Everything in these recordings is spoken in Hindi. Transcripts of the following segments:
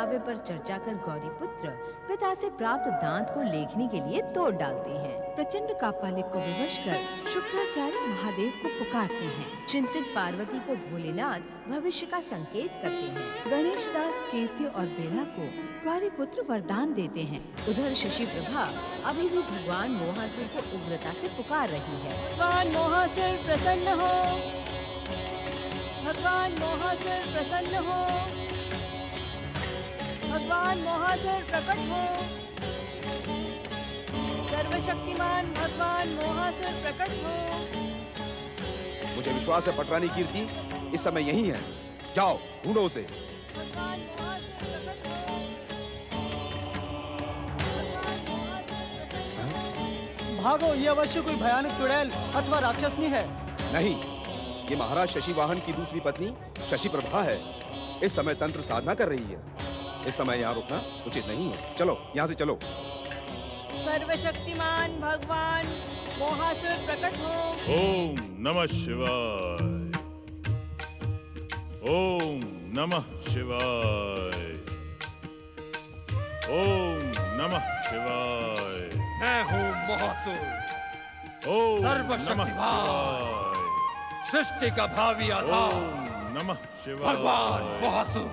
दावे पर चर्चा कर गौरीपुत्र पिता से प्राप्त दांत को लेखनी के लिए तोड़ डालते हैं। प्रचंड कापालिक को विवश कर शुक्राचार्य महादेव को पुकारते हैं। चिंतित पार्वती को भोलेनाथ भविष्य का संकेत करते हैं। गणेश दास कीर्ति और बेला को गौरीपुत्र वरदान देते हैं। उधर शशि प्रभा अभी भी भगवान मोहासुर को उग्रता से पुकार रही है। भगवान मोहासुर प्रसन्न हो, भगवान मोहासुर प्रसन्न हो, भगवान मोहासुर प्रकट हो, सर्वशक्तिमान भगवान मोहासुर प्रकट हो। मुझे विश्वास है पटरानी कीर्ति इस समय यहीं है। जाओ ढूंढो उसे। भगवान मोहासुर प्रकट हो, भगवान मोहासुर प्रकट हो। भागो, ये अवश्य कोई भयानक चुड़ैल अथवा राक्षसनी है। नहीं, ये महाराज शशि वाहन की दूसरी पत्नी शशि प्रभा है। इस समय तंत्र साधना कर रही है। इस समय यहाँ रुकना उचित नहीं है। चलो यहाँ से चलो। सर्वशक्तिमान भगवान मोहासुर प्रकट हो। ओम नमः शिवाय, ओम नमः शिवाय, ओम नमः शिवाय। मैं हूँ मोहासुर, ओम सर्वशक्तिमान, नमः शिवाय, सृष्टि का भावी आधार। ओम नमः शिवाय। भगवान मोहासुर।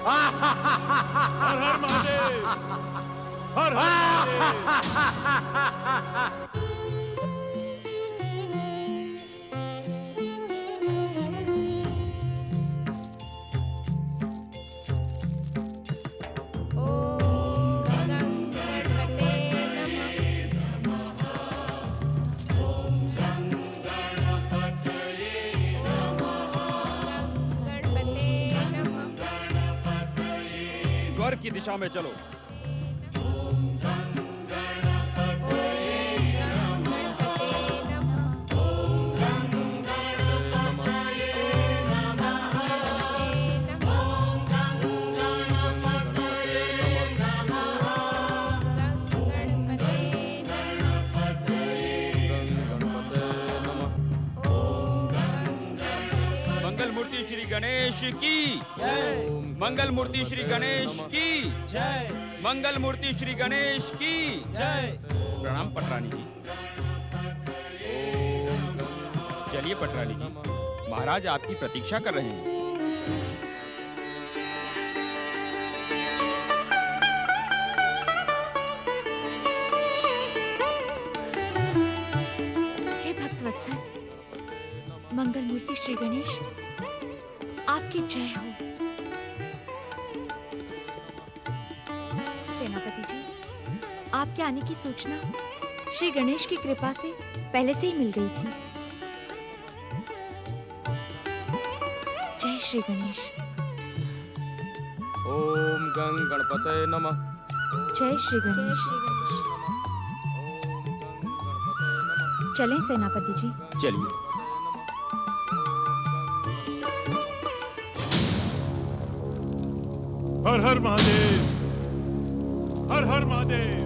हर हर महादेव, हर हर महादेव। स्वर्ग की दिशा में चलो। मंगल मूर्ति श्री गणेश की जय। मंगल मूर्ति श्री गणेश की जय। मंगल मूर्ति श्री गणेश की जय। प्रणाम पटरानी जी। चलिए पटरानी जी, महाराज आपकी प्रतीक्षा कर रहे हैं। हे भक्तवत्सल, मंगल मूर्ति श्री गणेश, आपकी जय हो। सेनापति जी, आपके आने की सूचना श्री गणेश की कृपा से पहले से ही मिल गई थी। जय श्री गणेश। ओम गं गणपतये नमः। जय श्री गणेश। चलें सेनापति जी। चलिए। हर हर महादेव, हर हर महादेव।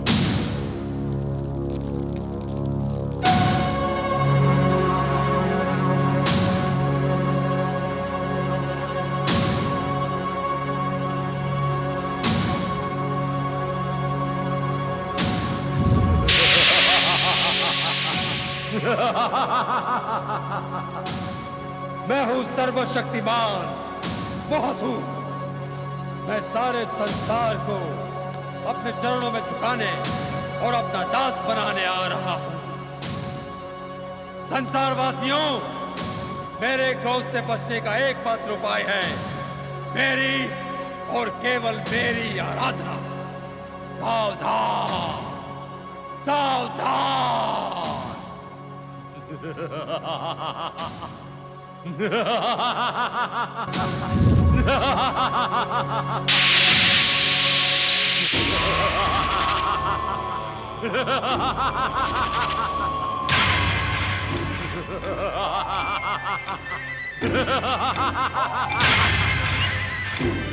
मैं हूँ सर्वशक्तिमान मोहासुर। मैं सारे संसार को अपने चरणों में झुकाने और अपना दास बनाने आ रहा हूँ। संसारवासियों, मेरे क्रोध से बचने का एकमात्र उपाय है मेरी और केवल मेरी आराधना। सावधान, सावधान।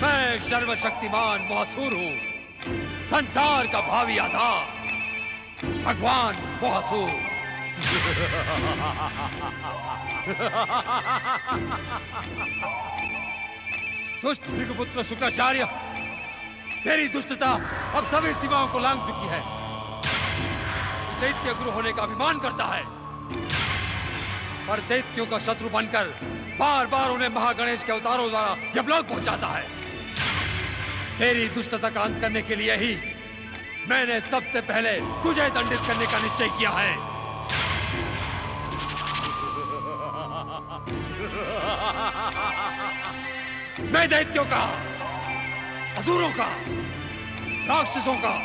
मैं सर्वशक्तिमान मोहासुर हूँ, संसार का भावी आधार, भगवान मोहासुर। दुष्ट भृगुपुत्र शुक्राचार्य, तेरी दुष्टता अब सभी सीमाओं को लांघ चुकी है। दैत्य गुरु होने का अभिमान करता है, पर दैत्यों का शत्रु बनकर बार बार उन्हें महागणेश के अवतारों द्वारा यमलोक पहुंचाता है। तेरी दुष्टता का अंत करने के लिए ही मैंने सबसे पहले तुझे दंडित करने का निश्चय किया है। मैं दैत्यों का, असुरों का, राक्षसों का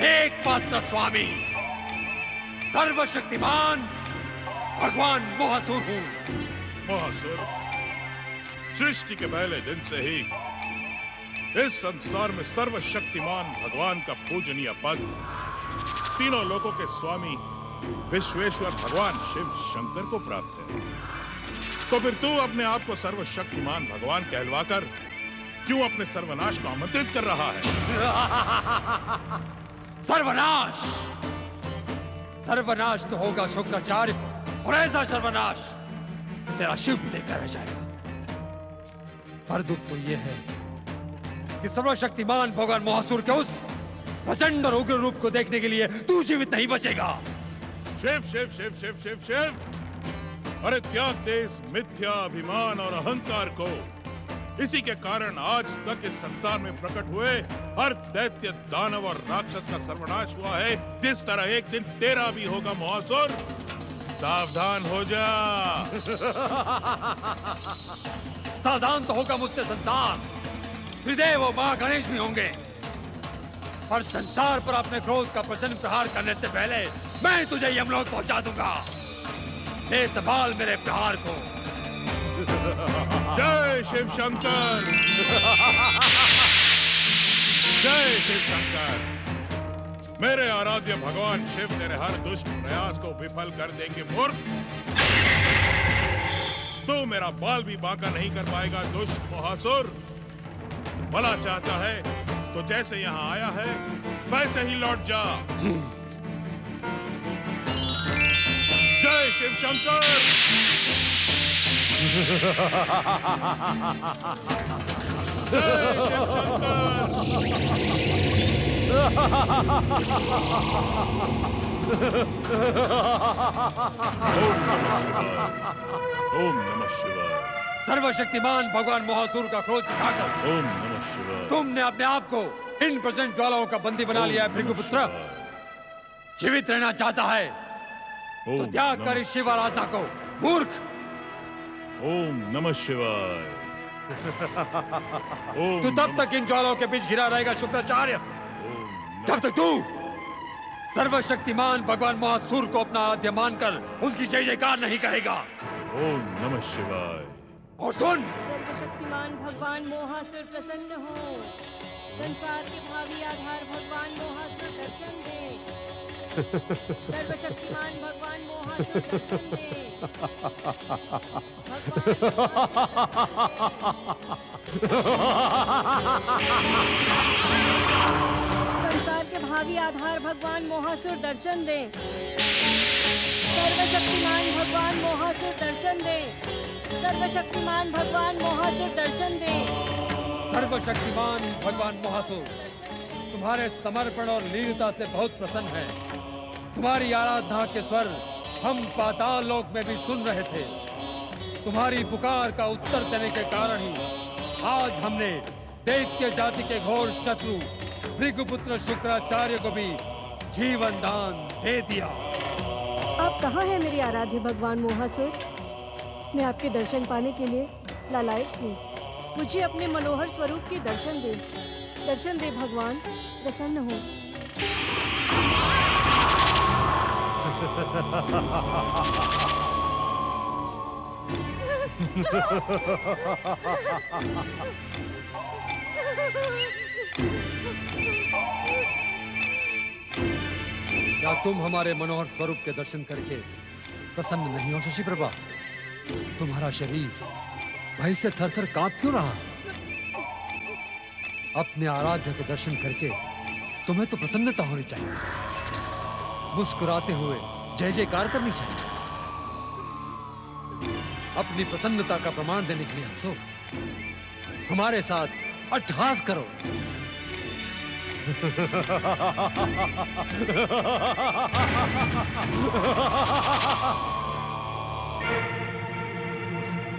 एकमात्र स्वामी, सर्वशक्तिमान भगवान मोहासुर हूं। मोहासुर, सृष्टि के पहले दिन से ही इस संसार में सर्वशक्तिमान भगवान का पूजनीय पद तीनों लोकों के स्वामी विश्वेश्वर भगवान शिव शंकर को प्राप्त है। तो फिर तू अपने आप को सर्वशक्तिमान भगवान कहलवाकर क्यों अपने सर्वनाश को आमंत्रित कर रहा है? सर्वनाश, सर्वनाश तो होगा शुक्राचार्य, और ऐसा सर्वनाश तेरा शिव भी देखकर रह जाएगा। पर दुख तो यह है कि सर्वशक्तिमान भगवान मोहासुर के उस प्रचंड और उग्र रूप को देखने के लिए तू जीवित नहीं बचेगा। शिव शिव शिव शिव शिव शिव, अरे त्याग दे इस मिथ्या अभिमान और अहंकार को। इसी के कारण आज तक इस संसार में प्रकट हुए हर दैत्य, दानव और राक्षस का सर्वनाश हुआ है। जिस तरह एक दिन तेरा भी होगा मोहासुर, सावधान हो जा। सावधान तो होगा मुझसे संसार, त्रिदेव और मां गणेश भी होंगे, पर संसार पर अपने क्रोध का प्रचंड प्रहार करने से पहले मैं तुझे यमलोक पहुंचा दूंगा। ले संभाल मेरे प्रहार को। जय शिव शंकर, जय शिव शंकर। मेरे आराध्य भगवान शिव तेरे हर दुष्ट प्रयास को विफल कर देंगे मूर्ख। तू मेरा बाल भी बांका नहीं कर पाएगा दुष्ट मोहासुर। भला चाहता है तो जैसे यहाँ आया है वैसे ही लौट जा। जय शिव शंकर। जय शिव शंकर। ओम नमः शिवाय। सर्वशक्तिमान भगवान मोहासुर का क्रोध चिढ़ाकर ओम नमः शिवाय। तुमने अपने आप को इन प्रचंड ज्वालाओं का बंदी बना लिया है। भृगुपुत्र, जीवित रहना चाहता है तो त्याग कर इस शिव आराधना को, मूर्ख। ओम नमः शिवाय। तू तब तक इन ज्वालाओं के बीच घिरा रहेगा शुक्राचार्य, जब तक तू सर्वशक्तिमान भगवान मोहासुर को अपना आराध्य मानकर उसकी जय जयकार नहीं करेगा। ओम नमः शिवाय। और सुन, सर्वशक्तिमान भगवान मोहासुर प्रसन्न हो। संसार के भावी आधार भगवान मोहासुर दर्शन दे। सर्वशक्तिमान भगवान मोहासुर दर्शन दे। संसार के भावी आधार भगवान मोहासुर दर्शन दे। सर्वशक्तिमान भगवान मोहासुर दर्शन दे। सर्वशक्तिमान भगवान मोहासुर दर्शन दे। सर्वशक्तिमान भगवान मोहासुर तुम्हारे समर्पण और लीलता से बहुत प्रसन्न है। तुम्हारी आराधना के स्वर हम पाताल लोक में भी सुन रहे थे। तुम्हारी पुकार का उत्तर देने के कारण ही आज हमने दैत्य जाति के घोर शत्रु भृगुपुत्र शुक्राचार्य को भी जीवन दान दे दिया। आप कहाँ हैं मेरे आराध्य भगवान मोहासुर? मैं आपके दर्शन पाने के लिए लालायित हूँ। मुझे अपने मनोहर स्वरूप के दर्शन दे। दर्शन दे भगवान, प्रसन्न हो। क्या तुम हमारे मनोहर स्वरूप के दर्शन करके प्रसन्न नहीं हो शशि प्रभा? तुम्हारा शरीर भय से थर-थर कांप क्यों रहा? अपने आराध्य के दर्शन करके तुम्हें तो प्रसन्नता होनी चाहिए। मुस्कुराते हुए जय जयकार करनी चाहिए। अपनी प्रसन्नता का प्रमाण देने के लिए हंसो, हमारे साथ अट्टहास करो।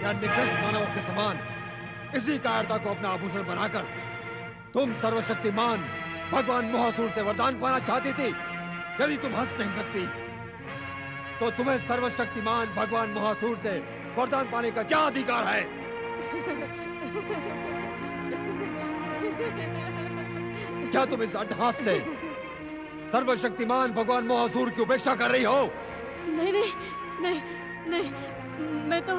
क्या निकृष्ट मानवों के समान इसी कायरता को अपना आभूषण बनाकर तुम सर्वशक्तिमान भगवान मोहासुर से वरदान पाना चाहती थी। यदि तुम हंस नहीं सकती तो तुम्हें सर्वशक्तिमान भगवान मोहासुर से वरदान पाने का क्या अधिकार है? क्या तुम इस अट्टहास से सर्वशक्तिमान भगवान मोहासुर की उपेक्षा कर रही हो? नहीं नहीं नहीं नहीं, मैं तो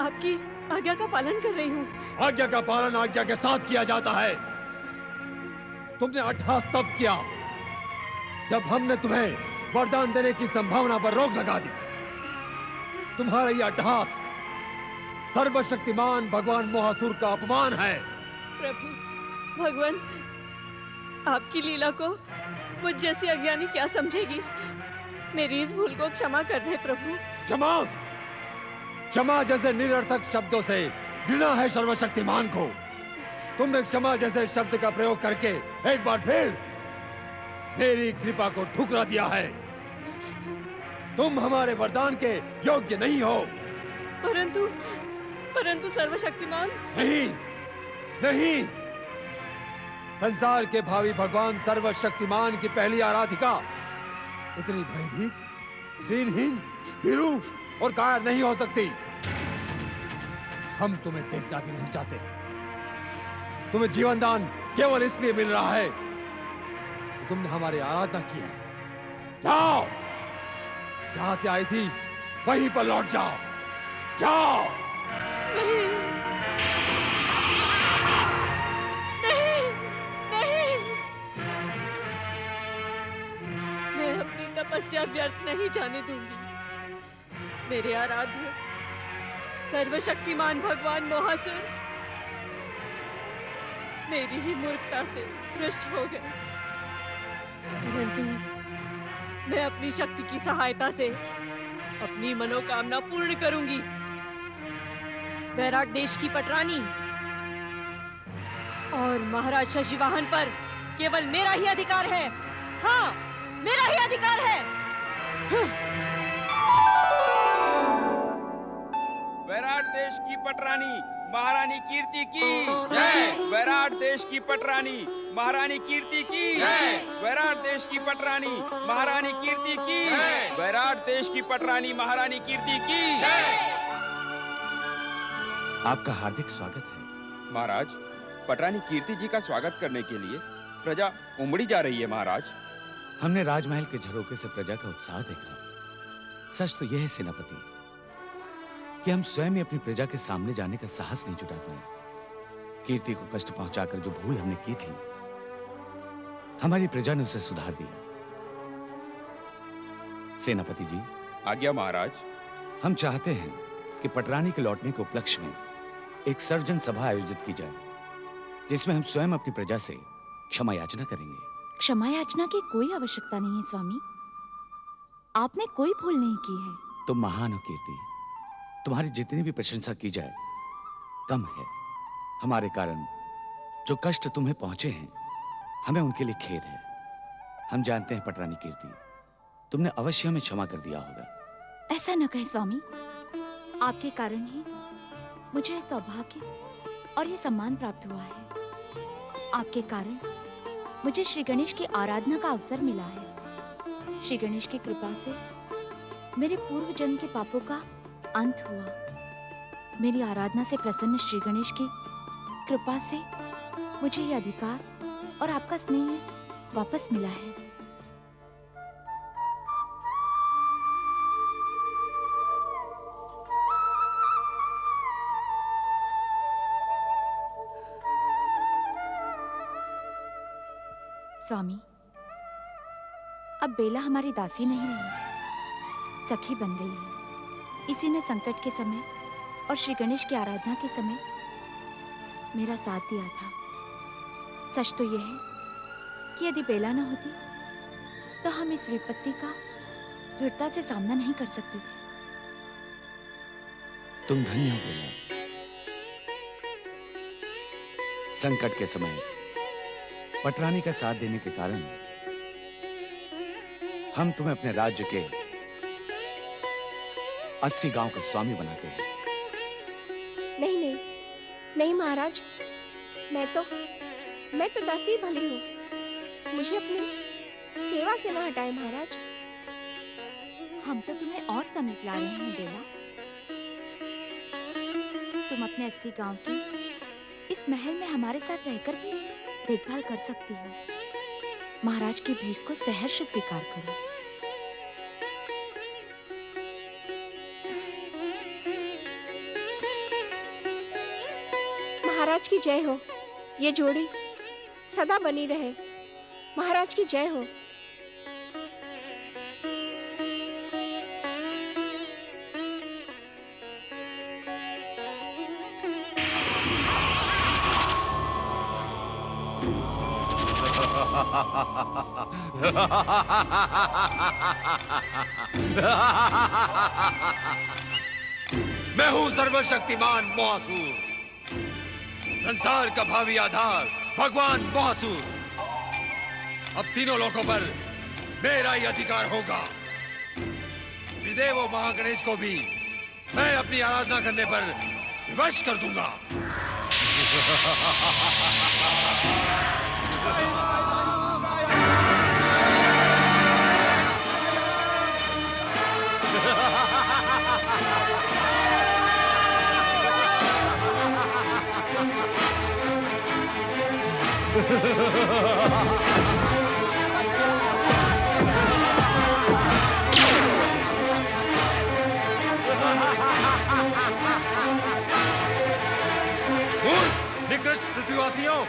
आपकी आज्ञा का पालन कर रही हूँ। आज्ञा का पालन आज्ञा के साथ किया जाता है। तुमने अट्टहास तब किया जब हमने तुम्हें वरदान देने की संभावना पर रोक लगा दी। तुम्हारा यह अट्टहास सर्वशक्तिमान भगवान मोहासुर का अपमान है। प्रभु भगवान, आपकी लीला को मुझ जैसी अज्ञानी क्या समझेगी। मेरी इस भूल को क्षमा कर दे प्रभु। क्षमा? क्षमा जैसे निरर्थक शब्दों से घृणा है सर्वशक्तिमान को। तुमने क्षमा जैसे शब्द का प्रयोग करके एक बार फिर मेरी कृपा को ठुकरा दिया है। तुम हमारे वरदान के योग्य नहीं हो। परंतु सर्वशक्तिमान। नहीं नहीं, संसार के भावी भगवान सर्वशक्तिमान की पहली आराधिका इतनी भयभीत, दीनहीन, भीरू और कायर नहीं हो सकती। हम तुम्हें देखना भी नहीं चाहते। तुम्हें जीवन दान केवल इसलिए मिल रहा है कि तुमने हमारी आराधना की है। जाओ, जहां से आई थी वहीं पर लौट जाओ। जाओ। नहीं नहीं नहीं, मैं अपनी तपस्या व्यर्थ नहीं जाने दूंगी। मेरे आराध्य सर्वशक्तिमान भगवान मोहासुर मेरी ही मूर्खता से रुष्ट हो गए, परंतु मैं अपनी शक्ति की सहायता से अपनी मनोकामना पूर्ण करूंगी। वैराट देश की पटरानी और महाराज शशिवाहन पर केवल मेरा ही अधिकार है। हाँ, मेरा ही अधिकार है। वैराट देश की पटरानी महारानी कीर्ति की जय। वैराट देश की पटरानी महारानी कीर्ति की जय। वैराट देश की पटरानी महारानी कीर्ति की जय। वैराट देश की पटरानी महारानी कीर्ति की जय। आपका हार्दिक स्वागत है महाराज। पटरानी कीर्ति जी का स्वागत करने के लिए प्रजा उमड़ी जा रही है महाराज। हमने राजमहल के झरोके से प्रजा का उत्साह देखा। सच तो यह है सेनापति कि हम स्वयं ही अपनी प्रजा के सामने जाने का साहस नहीं जुटा पाए। कीर्ति को कष्ट पहुंचाकर जो भूल हमने की थी, हमारी प्रजा ने उसे सुधार दिया। सेनापति जी। आज्ञा महाराज। हम चाहते हैं कि पटरानी के लौटने के उपलक्ष्य में एक सर्जन सभा आयोजित की जाए, जिसमें हम स्वयं अपनी प्रजा से क्षमा याचना करेंगे। क्षमा याचना की कोई आवश्यकता नहीं है स्वामी। आपने कोई भूल नहीं की है। तुम महान हो कीर्ति। तुम्हारी जितनी भी प्रशंसा की जाए कम है। हमारे कारण जो कष्ट तुम्हें पहुंचे हैं, हमें उनके लिए खेद है। हम जानते हैं पटरानी कीर्ति, तुमने अवश्य हमें क्षमा कर दिया होगा। ऐसा न कहे स्वामी। आपके कारण ही मुझे यह सौभाग्य और ये सम्मान प्राप्त हुआ है। आपके कारण मुझे श्री गणेश की आराधना का अवसर मिला है। श्री गणेश की कृपा से मेरे पूर्व जन्म के पापों का अंत हुआ। मेरी आराधना से प्रसन्न श्री गणेश की कृपा से मुझे ये अधिकार और आपका स्नेह वापस मिला है। स्वामी, अब बेला हमारी दासी नहीं रही, सखी बन गई है। इसी ने संकट के समय और श्री गणेश की आराधना के समय मेरा साथ दिया था। सच तो यह है कि यदि बेला न होती तो हम इस विपत्ति का दृढ़ता से सामना नहीं कर सकते थे। तुम धन्य हो बेला। संकट के समय पटरानी का साथ देने के कारण हम तुम्हें अपने राज्य के 80 गांव का स्वामी बनाते हैं। नहीं नहीं नहीं महाराज, मैं तो दासी भली हूँ। मुझे अपनी सेवा से न हटाए महाराज। हम तो तुम्हें और समीप ला रहे हैं बेला। तुम अपने 80 गांव की इस महल में हमारे साथ रहकर भी देखभाल कर सकती हो। महाराज की भेंट को सहर्ष स्वीकार करो। महाराज की जय हो। ये जोड़ी सदा बनी रहे। महाराज की जय हो। मैं हूं सर्वशक्तिमान मोहासुर, संसार का भावी आधार भगवान मोहासुर। अब तीनों लोकों पर मेरा ही अधिकार होगा। त्रिदेव और महागणेश को भी मैं अपनी आराधना करने पर विवश कर दूंगा। निकृष्ट पृथ्वीवासियों,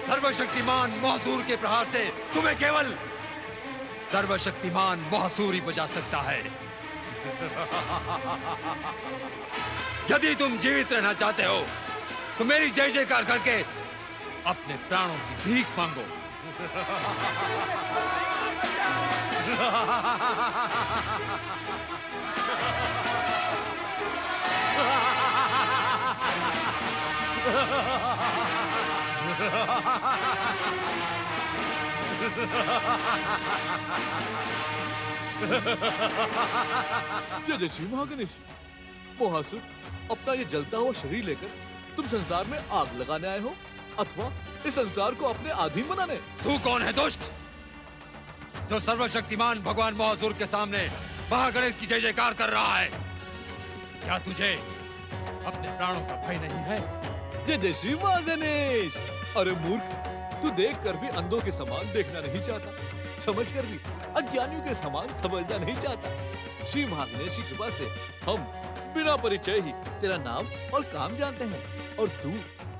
सर्वशक्तिमान मोहासुर के प्रहार से तुम्हें केवल सर्वशक्तिमान मोहासुर ही बचा सकता है। यदि तुम जीवित रहना चाहते हो तो मेरी जय जयकार करके अपने प्राणों की भीख मांगो। जय महागणेश। मोहासुर, अपना ये जलता हुआ शरीर लेकर तुम संसार में आग लगाने आए हो अथवा इस संसार को अपने अधीन बनाने? तू कौन है दुष्ट, जो सर्वशक्तिमान भगवान मोहासुर के सामने महागणेश की जय जयकार कर रहा है? क्या तुझे अपने प्राणों का भय नहीं है? जय श्री महागणेश। अरे मूर्ख, तू देख कर भी अंधों के समान देखना नहीं चाहता, समझ कर भी अज्ञानियों के समान समझना नहीं चाहता। श्री महागणेश की कृपा से हम बिना परिचय ही तेरा नाम और काम जानते हैं, और तू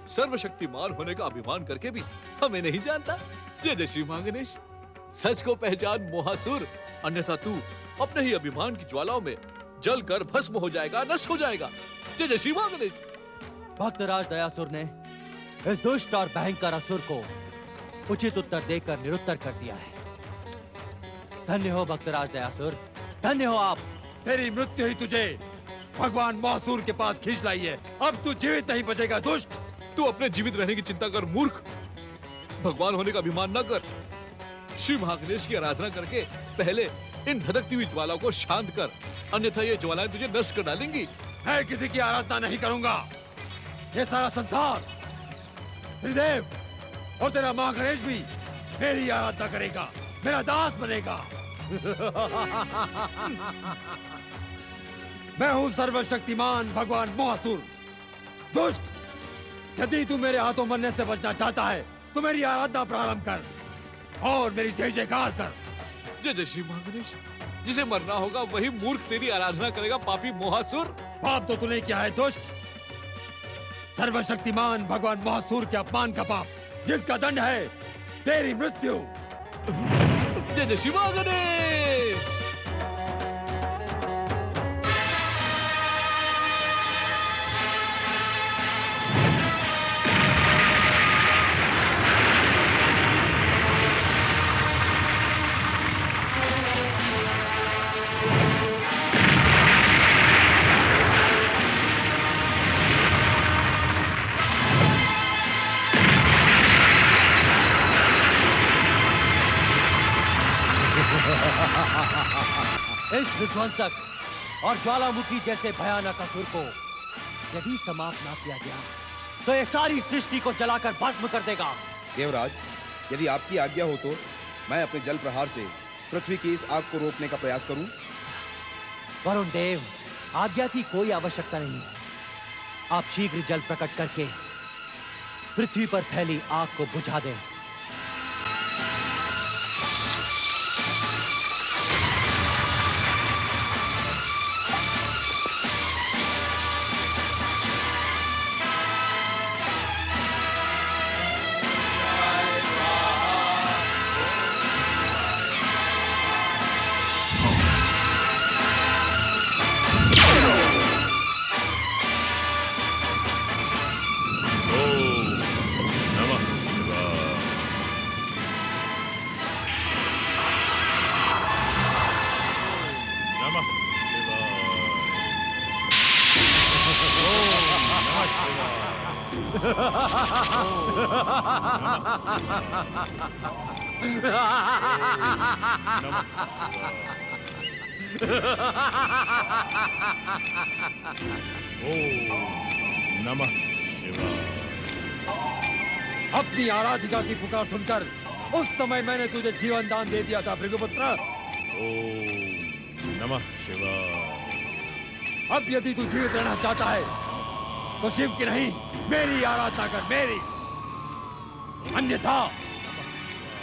सर्वशक्तिमान होने का अभिमान करके भी हमें नहीं जानता। जय श्री महागणेश। सच को पहचान मोहासुर, अन्यथा तू अपने ही अभिमान की ज्वालाओं में जल कर भस्म हो जाएगा, नष्ट हो जाएगा। जय श्री महागणेश। भक्तराज दयासुर ने इस दुष्ट और भयंकर असुर को उचित उत्तर देकर निरुत्तर कर दिया है। धन्य हो भक्तराज दयासुर, धन्य हो आप। तेरी मृत्यु ही तुझे भगवान मोहासुर के पास खींच लाई है। अब तू जीवित नहीं बचेगा दुष्ट। तू अपने जीवित रहने की चिंता कर मूर्ख, भगवान होने का अभिमान न कर। श्री महागणेश की आराधना करके पहले इन धधकती हुई ज्वालाओं को शांत कर, अन्यथा ये ज्वालाएं तुझे नष्ट कर डालेंगी। मैं किसी की आराधना नहीं करूंगा। ये सारा संसार, त्रिदेव और तेरा महागणेश भी मेरी आराधना करेगा, मेरा दास बनेगा। मैं हूं सर्वशक्तिमान भगवान मोहासुर। दुष्ट, यदि तू मेरे हाथों मरने से बचना चाहता है तो मेरी आराधना प्रारंभ कर और मेरी जय जयकार कर। जय श्री महागणेश। जिसे मरना होगा वही मूर्ख तेरी आराधना करेगा, पापी मोहासुर। पाप तो तूने किया है दुष्ट, सर्वशक्तिमान भगवान मोहासुर के अपमान का पाप, जिसका दंड है तेरी मृत्यु। जय श्री महागणेश। इस विध्वंसक और ज्वालामुखी जैसे भयानक असुर को यदि समाप्त ना किया गया तो ये सारी सृष्टि को जलाकर भस्म कर देगा। देवराज, यदि आपकी आज्ञा हो तो मैं अपने जल प्रहार से पृथ्वी की इस आग को रोकने का प्रयास करूं। वरुण देव, आज्ञा की कोई आवश्यकता नहीं। आप शीघ्र जल प्रकट करके पृथ्वी पर फैली आग को बुझा दें। नमः शिवाय। अपनी आराधिका की पुकार सुनकर उस समय मैंने तुझे जीवन दान दे दिया था भृगुपुत्र। ओम नमः शिवाय। अब यदि तू जीवित रहना चाहता है तो शिव की नहीं मेरी आराधना कर, मेरी।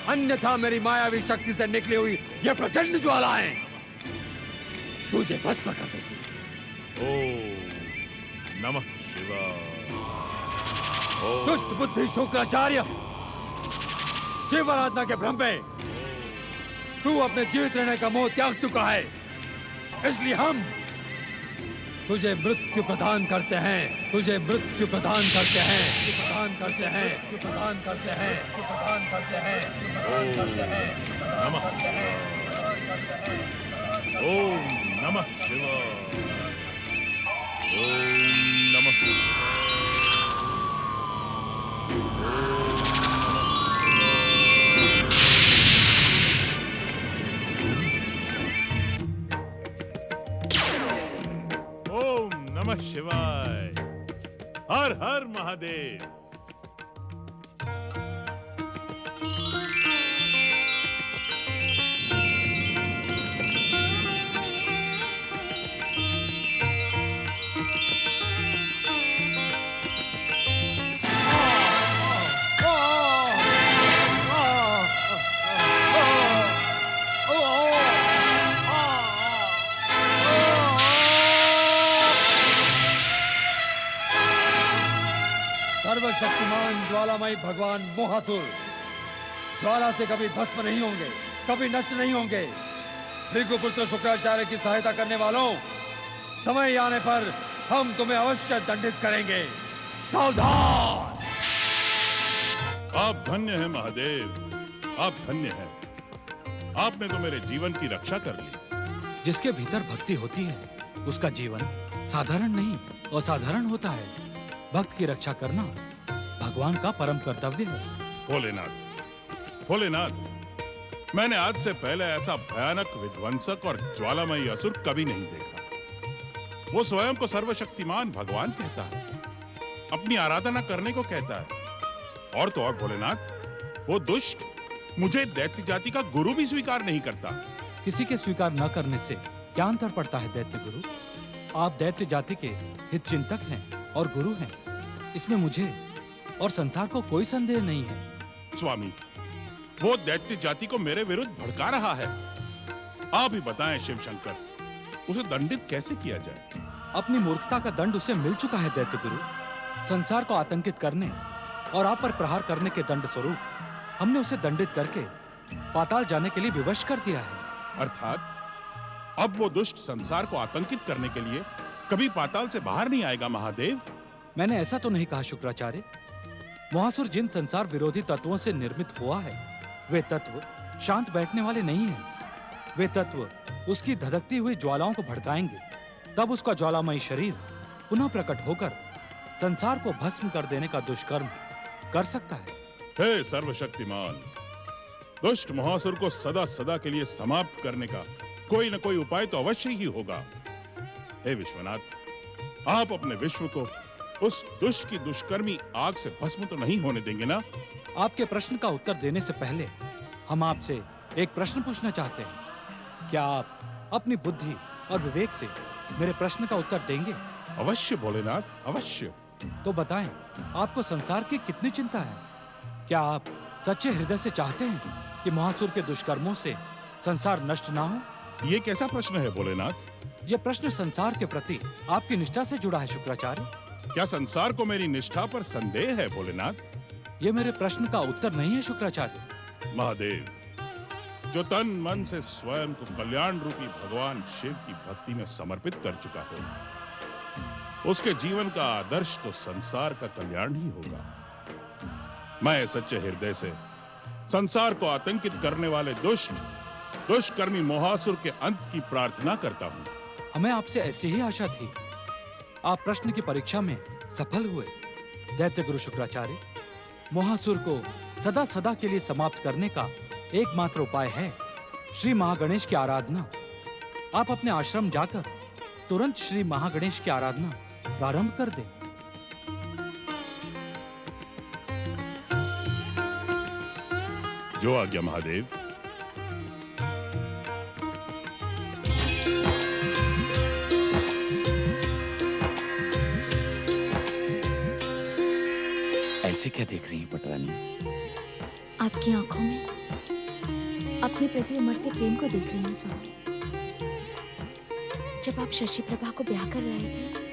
अन्यथा मेरी मायावी शक्ति से निकली हुई ये प्रचंड ज्वालाएं तुझे भस्म कर देगी। ओम नमः शिवाय। दुष्ट बुद्धि शुक्राचार्य, शिव आराधना के भ्रम में तू अपने जीवित रहने का मोह त्याग चुका है, इसलिए हम तुझे मृत्यु प्रदान करते हैं, तुझे मृत्यु प्रदान करते हैं, प्रदान करते हैं, प्रदान करते हैं, प्रदान करते हैं, प्रदान करते हैं। नमः शिवाय। ओम नमः शिवाय। ओम नमः शिवाय। ओम नमः शिवाय। हर हर महादेव। सर्वशक्तिमान ज्वालामयी भगवान मोहासुर ज्वाला से कभी भस्म नहीं होंगे, कभी नष्ट नहीं होंगे। भृगुपुत्र शुक्राचार्य की सहायता करने वालों, समय आने पर हम तुम्हें अवश्य दंडित करेंगे। सावधान! आप धन्य हैं महादेव, आप धन्य हैं। आपने तो मेरे जीवन की रक्षा कर ली। जिसके भीतर भक्ति होती है उसका जीवन साधारण नहीं असाधारण होता है। भक्त की रक्षा करना भगवान का परम कर्तव्य है। भोलेनाथ, भोलेनाथ, मैंने आज से पहले ऐसा भयानक विध्वंसक और ज्वालामयी असुर कभी नहीं देखा। वो स्वयं को सर्वशक्तिमान भगवान कहता है, अपनी आराधना करने को कहता है। और तो और भोलेनाथ, वो दुष्ट मुझे दैत्य जाति का गुरु भी स्वीकार नहीं करता। किसी के स्वीकार न करने से क्या अंतर पड़ता है दैत्य गुरु? आप दैत्य जाति के हित चिंतक हैं और गुरु हैं, इसमें मुझे और संसार को कोई संदेह नहीं है। स्वामी, वो दैत्य जाति को मेरे विरुद्ध भड़का रहा है। आप ही बताएं शिव शंकर, उसे दंडित कैसे किया जाए? अपनी मूर्खता का दंड उसे मिल चुका है दैत्य गुरु। संसार को आतंकित करने और आप पर प्रहार करने के दंड स्वरूप हमने उसे दंडित करके पाताल जाने के लिए विवश कर दिया है। अर्थात अब वो दुष्ट संसार को आतंकित करने के लिए कभी पाताल से बाहर नहीं आएगा महादेव? मैंने ऐसा तो नहीं कहा शुक्राचार्य। मोहासुर जिन संसार विरोधी तत्वों से निर्मित हुआ है, वे तत्व शांत बैठने वाले नहीं हैं। वे तत्व उसकी धधकती हुई ज्वालाओं को भड़काएंगे, तब उसका ज्वालामयी शरीर पुनः प्रकट होकर संसार को भस्म कर देने का दुष्कर्म कर सकता है। हे सर्वशक्तिमान, दुष्ट मोहासुर को सदा सदा के लिए समाप्त करने का कोई न कोई उपाय तो अवश्य ही होगा। हे विश्वनाथ, आप अपने विश्व को उस दुष्ट की दुष्कर्मी आग से भस्म तो नहीं होने देंगे ना? आपके प्रश्न का उत्तर देने से पहले हम आपसे एक प्रश्न पूछना चाहते हैं। क्या आप अपनी बुद्धि और विवेक से मेरे प्रश्न का उत्तर देंगे? अवश्य भोलेनाथ, अवश्य। तो बताएं, आपको संसार की कितनी चिंता है? क्या आप सच्चे हृदय से चाहते हैं कि महासुर के दुष्कर्मों से संसार नष्ट ना हो? ये कैसा प्रश्न है भोलेनाथ? यह प्रश्न संसार के प्रति आपकी निष्ठा से जुड़ा है शुक्राचार्य। क्या संसार को मेरी निष्ठा पर संदेह है भोलेनाथ? ये मेरे प्रश्न का उत्तर नहीं है शुक्राचार्य। महादेव, जो तन मन से स्वयं को कल्याण रूपी भगवान शिव की भक्ति में समर्पित कर चुका हो, उसके जीवन का आदर्श तो संसार का कल्याण ही होगा। मैं सच्चे हृदय से संसार को आतंकित करने वाले दुष्कर्मी मोहासुर के अंत की प्रार्थना करता हूँ। हमें आपसे ऐसी ही आशा थी। आप प्रश्न की परीक्षा में सफल हुए। दैत्य गुरु शुक्राचार्य, मोहासुर को सदा सदा के लिए समाप्त करने का एकमात्र उपाय है श्री महागणेश की आराधना। आप अपने आश्रम जाकर तुरंत श्री महागणेश की आराधना प्रारंभ कर दें। जो आज्ञा महादेव। ऐसे क्या देख रही हैं पटरानी? आपकी आंखों में अपने प्रति उमड़ते प्रेम को देख रही हैं स्वामी। जब आप शशि प्रभा को ब्याह कर लाए थे,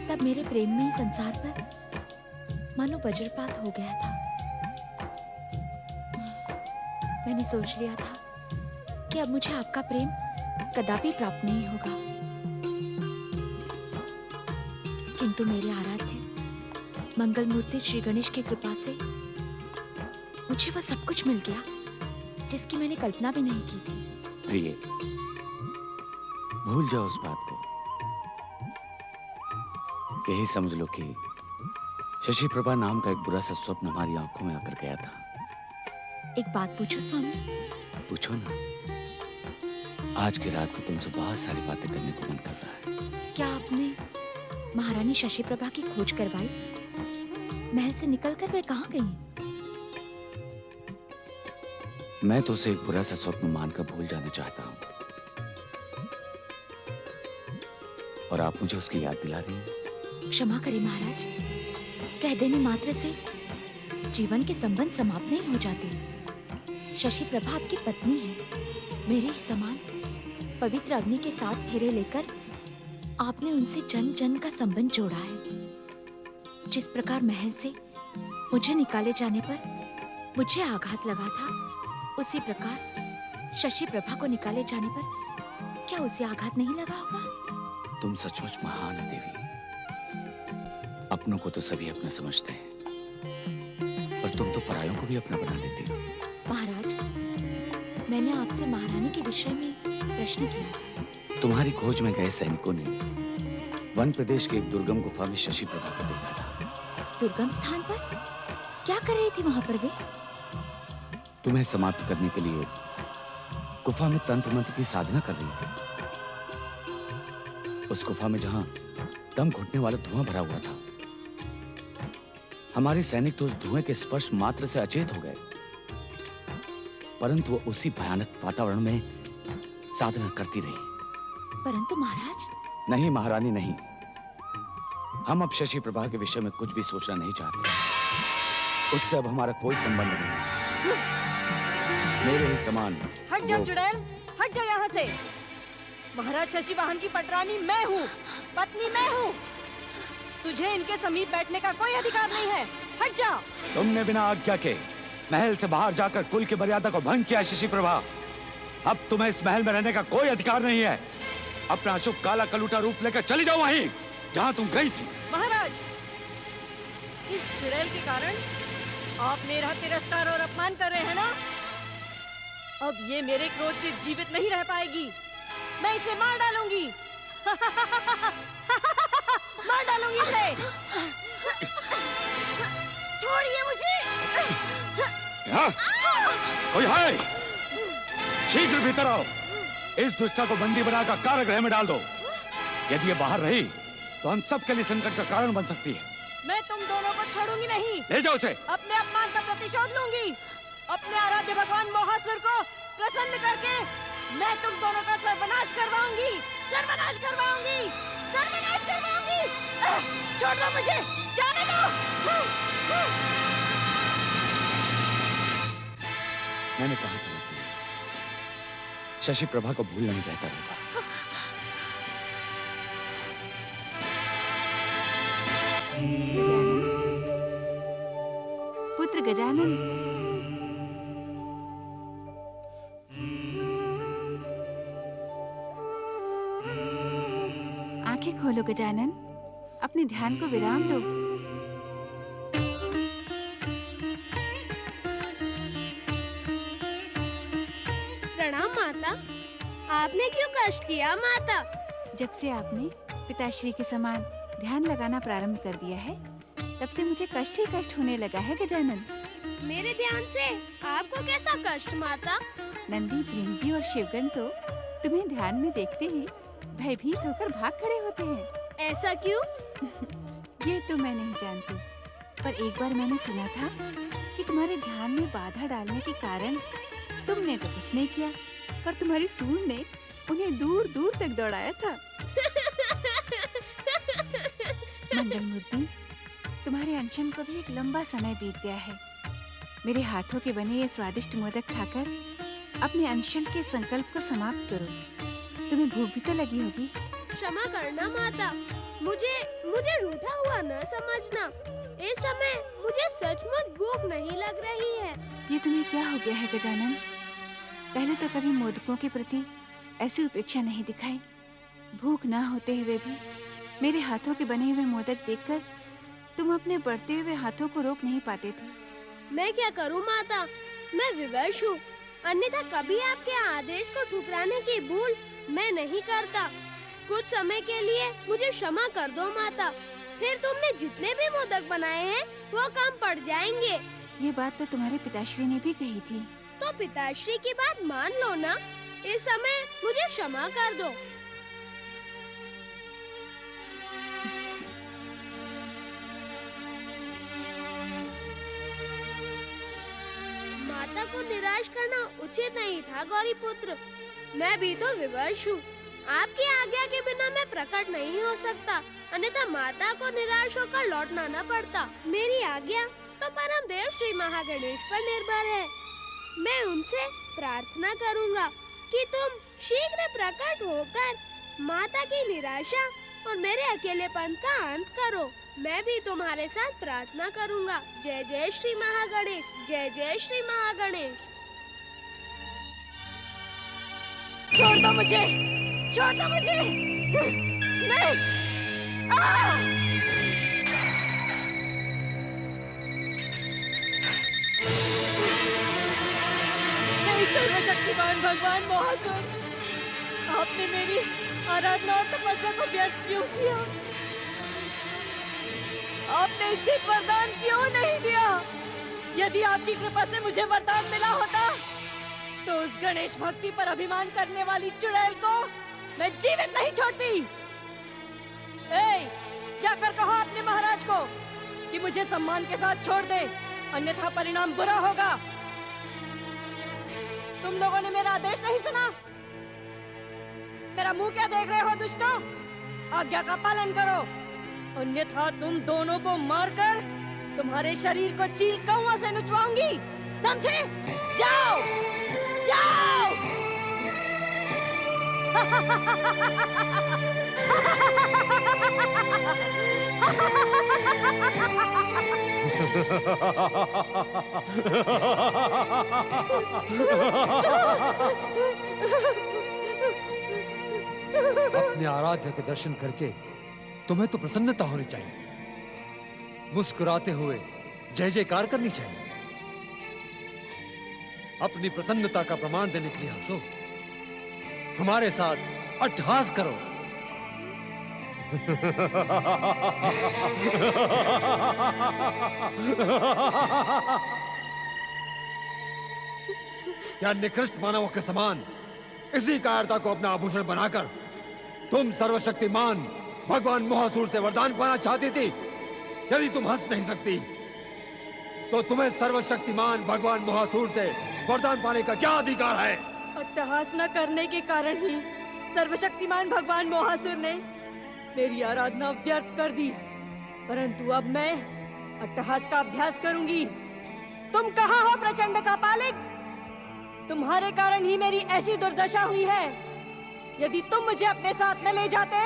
तब मेरे प्रेम में ही संसार पर मानो वज्रपात हो गया था। मैंने सोच लिया था कि अब मुझे आपका प्रेम कदापि प्राप्त नहीं होगा, किंतु मेरे आराध्य मंगल मूर्ति श्री गणेश की कृपा से मुझे वह सब कुछ मिल गया जिसकी मैंने कल्पना भी नहीं की थी। प्रिय, भूल जाओ उस बात को। यही समझ लो कि शशि प्रभा नाम का एक बुरा सा स्वप्न हमारी आंखों में आकर गया था। एक बात पूछो स्वामी? पूछो ना। आज की रात को तुमसे बहुत सारी बातें करने को मन कर रहा है। क्या आपने महारानी शशि प्रभा की खोज करवाई? महल से निकलकर वे कहाँ गईं? मैं तो उसे एक बुरा सा स्वप्न मानकर भूल जाना चाहता हूँ, और आप मुझे उसकी याद दिला रही हैं। क्षमा करें महाराज, कह देने मात्र से जीवन के संबंध समाप्त नहीं हो जाते। शशि प्रभा आपकी पत्नी है, मेरे ही समान। पवित्र अग्नि के साथ फेरे लेकर आपने उनसे जन्म जन्म का संबंध जोड़ा है। जिस प्रकार महल से मुझे निकाले जाने पर मुझे आघात लगा था, उसी प्रकार शशि प्रभा को निकाले जाने पर क्या उसे आघात नहीं लगा होगा? तुम सचमुच महान हो देवी। अपनों को तो सभी अपना समझते हैं, पर तुम तो परायों को भी अपना बना लेती हो। महाराज, मैंने आपसे महारानी के विषय में प्रश्न किया था। तुम्हारी खोज में गए सैनिकों ने वन प्रदेश के एक दुर्गम गुफा में शशि प्रभा को देखा था। दुर्गम स्थान पर क्या कर रही थी वहां पर वे? तुम्हें समाप्त करने के लिए गुफा में तंत्र मंत्र की साधना कर रही थी। उस गुफा में जहां दम घुटने वाला धुआं भरा हुआ था, हमारे सैनिक तो उस धुएं के स्पर्श मात्र से अचेत हो गए, परंतु वो उसी भयानक वातावरण में साधना करती रही। परंतु महाराज। नहीं महारानी, नहीं। हम अब शशि प्रभा के विषय में कुछ भी सोचना नहीं चाहते। उससे अब हमारा कोई संबंध नहीं। मेरे ही समान हट जा चुड़ैल, हट जा यहाँ से। महाराज शशि वाहन की पटरानी मैं हूँ, पत्नी मैं हूँ। तुझे इनके समीप बैठने का कोई अधिकार नहीं है। हट जा। तुमने बिना आज्ञा के महल से बाहर जाकर कुल की मर्यादा को भंग किया शशि प्रभा। अब तुम्हें इस महल में रहने का कोई अधिकार नहीं है। अपना अशुभ काला कलूटा रूप लेकर चली जाओ वहीं जहां तुम गई थी। महाराज, इस चुड़ैल के कारण आप मेरा तिरस्कार और अपमान कर रहे हैं ना? अब ये मेरे क्रोध से जीवित नहीं रह पाएगी। मैं इसे मार डालूंगी। मार डालूंगी इसे। छोड़िए मुझे। कोई है? शीघ्र भीतर आओ। इस दुष्टा को बंदी बनाकर कारागृह में डाल दो। यदि ये बाहर रही तो हम सब के लिए संकट का कारण बन सकती है। मैं तुम दोनों को छोड़ूंगी नहीं। ले जाओ उसे। अपने अपमान का प्रतिशोध लूंगी। अपने आराध्य भगवान मोहासुर को प्रसन्न करके मैं तुम दोनों का सर्वनाश करवाऊंगी, सर्वनाश करवाऊंगी, सर्वनाश करवाऊंगी। छोड़ दो मुझे, जाने दो। मैंने कहा था शशि प्रभा को भूलना ही बेहतर होगा। पुत्र गजानन, आंखें खोलो गजानन, अपने ध्यान को विराम दो। प्रणाम माता। आपने क्यों कष्ट किया माता? जब से आपने पिताश्री के समान ध्यान लगाना प्रारंभ कर दिया है, तब से मुझे कष्ट ही कष्ट होने लगा है गजानन। मेरे ध्यान से आपको कैसा कष्ट माता? नंदी, भृंगी और शिवगण तो तुम्हें ध्यान में देखते ही भयभीत होकर भाग खड़े होते हैं। ऐसा क्यों? ये तो मैं नहीं जानती, पर एक बार मैंने सुना था कि तुम्हारे ध्यान में बाधा डालने के कारण तुमने तो कुछ नहीं किया, पर तुम्हारी सूंड ने उन्हें दूर दूर तक दौड़ाया था। मंगल मूर्ति, तुम्हारे अनशन को भी एक लंबा समय बीत गया है। मेरे हाथों के बने ये स्वादिष्ट मोदक खाकर अपने अनशन के संकल्प को समाप्त करो। तुम्हें भूख भी तो लगी होगी। क्षमा करना माता, मुझे रूठा हुआ न समझना। इस समय मुझे सचमुच भूख नहीं लग रही है। ये तुम्हें क्या हो गया है गजानन? पहले तो कभी मोदकों के प्रति ऐसी उपेक्षा नहीं दिखाई। भूख ना होते हुए भी मेरे हाथों के बने हुए मोदक देखकर तुम अपने बढ़ते हुए हाथों को रोक नहीं पाते थे। मैं क्या करूं माता, मैं विवश हूँ। अन्यथा कभी आपके आदेश को ठुकराने की भूल मैं नहीं करता। कुछ समय के लिए मुझे क्षमा कर दो माता, फिर तुमने जितने भी मोदक बनाए हैं वो कम पड़ जाएंगे। ये बात तो तुम्हारे पिताश्री ने भी कही थी। तो पिताश्री की बात मान लो ना। इस समय मुझे क्षमा कर दो। माता को निराश करना उचित नहीं था गौरी पुत्र। मैं भी तो विवश हूँ। आपकी आज्ञा के बिना मैं प्रकट नहीं हो सकता, अन्यथा माता को निराश होकर लौटना न पड़ता। मेरी आज्ञा तो परम देव श्री महागणेश पर निर्भर है। मैं उनसे प्रार्थना करूँगा कि तुम शीघ्र प्रकट होकर माता की निराशा और मेरे अकेलेपन का अंत करो। मैं भी तुम्हारे साथ प्रार्थना करूँगा। जय जय श्री महागणेश, जय जय श्री महागणेश। छोड़ दो मुझे, छोड़ दो मुझे। नहीं। नहीं, सर्वशक्तिमान भगवान मोहासुर, आपने मेरी आराधना और तपस्या को व्यर्थ क्यों किया? आपने इच्छित वरदान क्यों नहीं दिया? यदि आपकी कृपा से मुझे वरदान मिला होता तो उस गणेश भक्ति पर अभिमान करने वाली चुड़ैल को मैं जीवित नहीं छोड़ती। जाकर कहो अपने महाराज को कि मुझे सम्मान के साथ छोड़ दे, अन्यथा परिणाम बुरा होगा। तुम लोगों ने मेरा आदेश नहीं सुना। मेरा मुंह क्या देख रहे हो दुष्टों? आज्ञा का पालन करो, अन्यथा तुम दोनों को मारकर तुम्हारे शरीर को चील कौओं से नुचवाऊंगी। समझे? जाओ, जाओ। अपने आराध्य के दर्शन करके तुम्हें तो प्रसन्नता होनी चाहिए, मुस्कुराते हुए जय जयकार करनी चाहिए। अपनी प्रसन्नता का प्रमाण देने के लिए हंसो, हमारे साथ अट्टहास करो। क्या निकृष्ट मानवों के समान इसी कायरता को अपना आभूषण बनाकर तुम सर्वशक्तिमान भगवान मोहासुर से वरदान पाना चाहती थी। यदि तुम हंस नहीं सकती तो तुम्हें सर्वशक्तिमान भगवान मोहासुर से वरदान पाने का क्या अधिकार है? अट्टहास न करने के कारण ही सर्वशक्तिमान भगवान मोहासुर ने मेरी आराधना व्यर्थ कर दी, परंतु अब मैं अट्टहास का अभ्यास करूंगी। तुम कहाँ हो प्रचंड का पालिक? तुम्हारे कारण ही मेरी ऐसी दुर्दशा हुई है। यदि तुम मुझे अपने साथ न ले जाते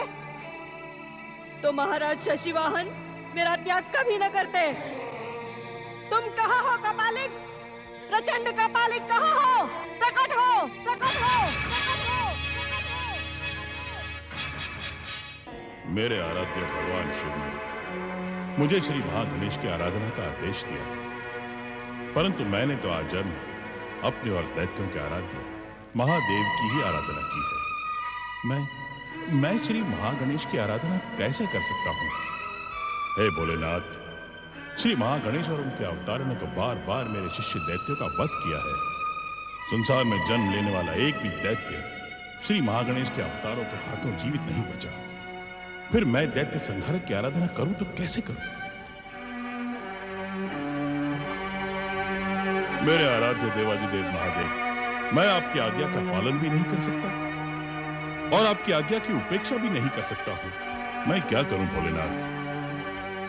तो महाराज शशिवाहन मेरा त्याग कभी न करते। तुम कहाँ हो कपालिक? प्रचंड कपालिक कहाँ हो? प्रकट हो, प्रकट हो, प्रकट हो। मेरे आराध्य भगवान शिव ने मुझे श्री महागणेश की आराधना का आदेश दिया है, परंतु मैंने तो आज जन्म अपने और दैत्यों के आराध्य महादेव की ही आराधना की है। मैं श्री महागणेश की आराधना कैसे कर सकता हूं? हे भोलेनाथ, श्री महागणेश और उनके अवतारों ने तो बार बार मेरे शिष्य दैत्यों का वध किया है। संसार में जन्म लेने वाला एक भी दैत्य श्री महागणेश के अवतारों के हाथों जीवित नहीं बचा। फिर मैं दैत्य संहारक की आराधना करूं तो कैसे करूं? मेरे आराध्य देवाधिदेव महादेव, मैं आपकी आज्ञा का पालन भी नहीं कर सकता और आपकी आज्ञा की उपेक्षा भी नहीं कर सकता हूं। मैं क्या करूं भोलेनाथ?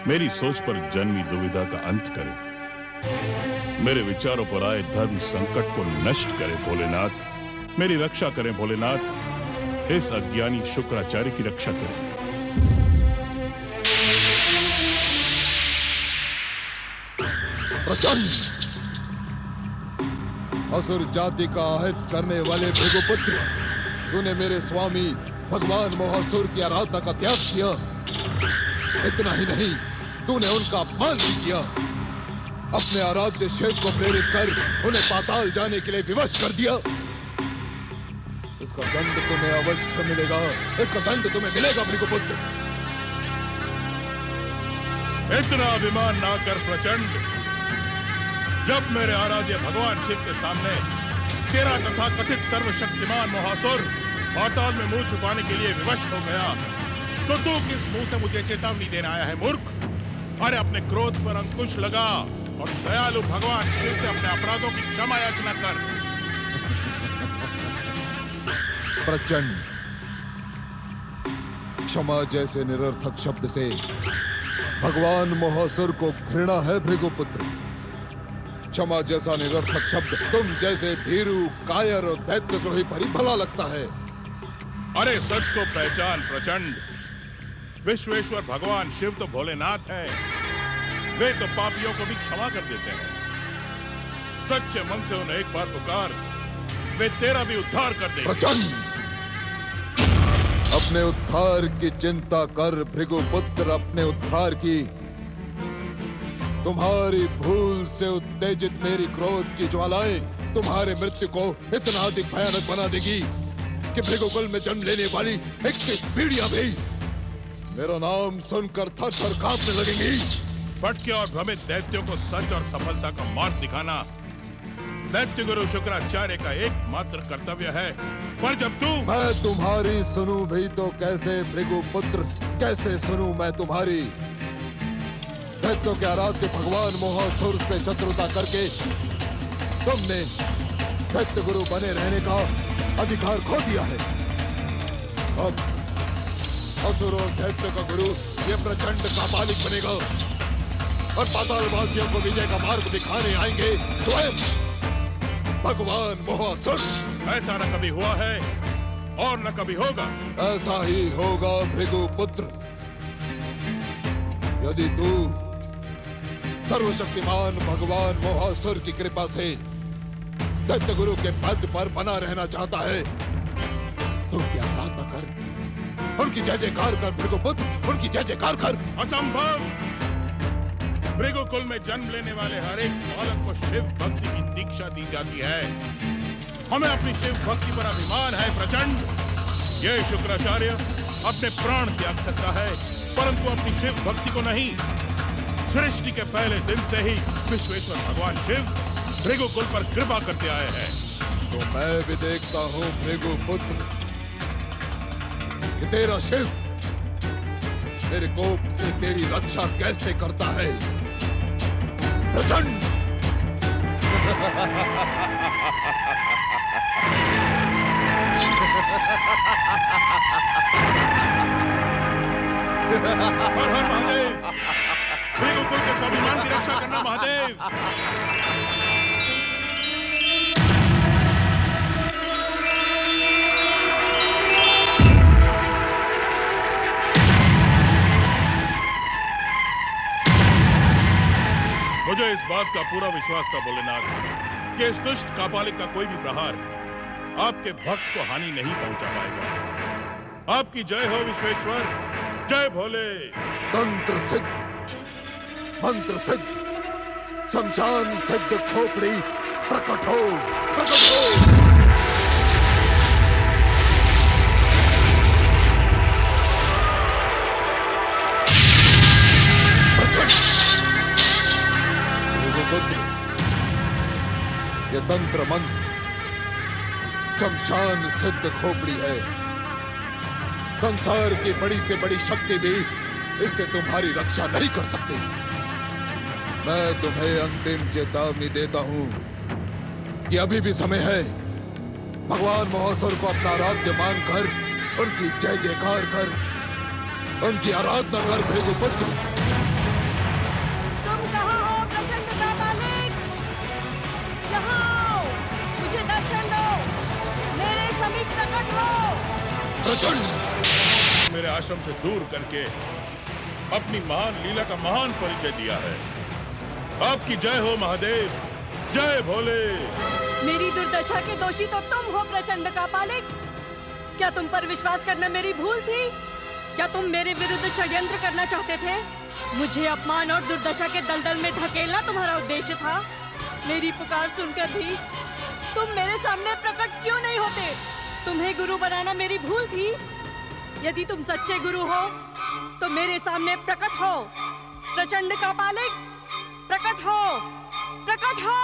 मेरी सोच पर जन्मी दुविधा का अंत करें। मेरे विचारों पर आए धर्म संकट को नष्ट करें भोलेनाथ। मेरी रक्षा करें भोलेनाथ। इस अज्ञानी शुक्राचार्य की रक्षा करें। प्रचंड असुर जाति का आहत करने वाले भृगुपुत्र, तूने मेरे स्वामी भगवान मोहासुर की आराधना का त्याग किया। इतना ही नहीं, तूने उनका अपमान भी किया। अपने आराध्य शिव को प्रेरित कर उन्हें पाताल जाने के लिए विवश कर दिया। इसका दंड तुम्हें अवश्य मिलेगा। इसका दंड तुम्हें मिलेगा भृगुपुत्र। इतना अभिमान ना कर प्रचंड। जब मेरे आराध्य भगवान शिव के सामने तेरा तथा कथित सर्वशक्तिमान मोहासुर पाताल में मुंह छुपाने के लिए विवश हो गया, तो तू किस मुंह से मुझे चेतावनी देने आया है मूर्ख? अरे अपने क्रोध पर अंकुश लगा और दयालु भगवान शिव से अपने अपराधों की क्षमा याचना कर। प्रचंड, क्षमा जैसे निरर्थक शब्द से भगवान मोहासुर को घृणा है भृगुपुत्र। क्षमा जैसा निरर्थक शब्द तुम जैसे भीरू, कायर और दैत्यद्रोही पर ही भला लगता है। अरे सच को पहचान प्रचंड। विश्वेश्वर भगवान शिव तो भोलेनाथ है। वे तो पापियों को भी क्षमा कर देते हैं। सच्चे मन से उन्हें एक बार पुकार, वे तेरा भी उद्धार कर देंगे। प्रचंड, अपने उद्धार की चिंता कर भृगुपुत्र। अपने उद्धार की। तुम्हारी भूल से उत्तेजित मेरी क्रोध की ज्वालाएं तुम्हारे मृत्यु को इतना अधिक भयानक बना देगी कि भृगुकुल में जन्म लेने वाली 21 पीढ़ियां भी मेरा नाम सुनकर थर-थर कांपने लगेंगी। भटके और भ्रमित दैत्यों को सच और सफलता का मार्ग दिखाना दैत्य गुरु शुक्राचार्य का एकमात्र कर्तव्य है। पर जब तू मैं तुम्हारी सुनूं भी तो कैसे भृगुपुत्र? कैसे सुनूं मैं तुम्हारी? दैत्यों के आराध्य भगवान मोहासुर से शत्रुता करके तुमने दैत्य गुरु बने रहने का अधिकार खो दिया है। अब असुर और दैत्य का गुरु ये प्रचंड कापालिक बनेगा और पातालवासियों को विजय का मार्ग दिखाने आएंगे स्वयं भगवान मोहासुर। ऐसा न कभी हुआ है और न कभी होगा। ऐसा ही होगा भृगुपुत्र। यदि तू सर्वशक्तिमान भगवान मोहासुर की कृपा से दैत्य गुरु के पद पर बना रहना चाहता है तो उनकी आराधना कर, उनकी जय जयकार कर भृगुपुत्र, उनकी जय जयकार कर। असंभव। भृगुकुल में जन्म लेने वाले हर एक बालक को शिव भक्ति की दीक्षा दी जाती है। हमें अपनी शिव भक्ति पर अभिमान है प्रचंड। ये शुक्राचार्य अपने प्राण त्याग सकता है परंतु अपनी शिव भक्ति को नहीं। सृष्टि के पहले दिन से ही विश्वेश्वर भगवान शिव भृगुकुल पर कृपा करते आए हैं। तो मैं भी देखता हूँ भृगुपुत्र कि तेरा शिव मेरे कोप से तेरी रक्षा कैसे करता है। प्रचंड हर हर महादेव, भृगुकुल के स्वाभिमान की रक्षा करना महादेव। मुझे इस बात का पूरा विश्वास था भोलेनाथ कि इस दुष्ट कापालिक का कोई भी प्रहार आपके भक्त को हानि नहीं पहुंचा पाएगा। आपकी जय हो विश्वेश्वर, जय भोले। तंत्र सिद्ध, मंत्र सिद्ध, शमशान सिद्ध खोपड़ी प्रकट हो, प्रकट हो। ये तंत्र मंत्र शमशान सिद्ध खोपड़ी है। संसार की बड़ी से बड़ी शक्ति भी इससे तुम्हारी रक्षा नहीं कर सकती। मैं तुम्हें अंतिम चेतावनी देता हूं कि अभी भी समय है। भगवान महासुर को अपना आराध्य मानकर उनकी जय जयकार कर, उनकी आराधना कर। भृगुपुत्र, तुम कहाँ हो प्रचंड का मालिक? यहाँ आओ, मुझे दर्शन दो, मेरे समीप प्रकट हो। प्रचंड मेरे आश्रम से दूर करके अपनी महान लीला का महान परिचय दिया है। आपकी जय हो महादेव, जय भोले। मेरी दुर्दशा के दोषी तो तुम हो प्रचंड का पालिक। क्या तुम पर विश्वास करना मेरी भूल थी? क्या तुम मेरे विरुद्ध षड्यंत्र करना चाहते थे? मुझे अपमान और दुर्दशा के दलदल में धकेलना तुम्हारा उद्देश्य था। मेरी पुकार सुनकर भी तुम मेरे सामने प्रकट क्यों नहीं होते? तुम्हें गुरु बनाना मेरी भूल थी। यदि तुम सच्चे गुरु हो तो मेरे सामने प्रकट हो। प्रचंड का पालिक, प्रकट हो, प्रकट हो।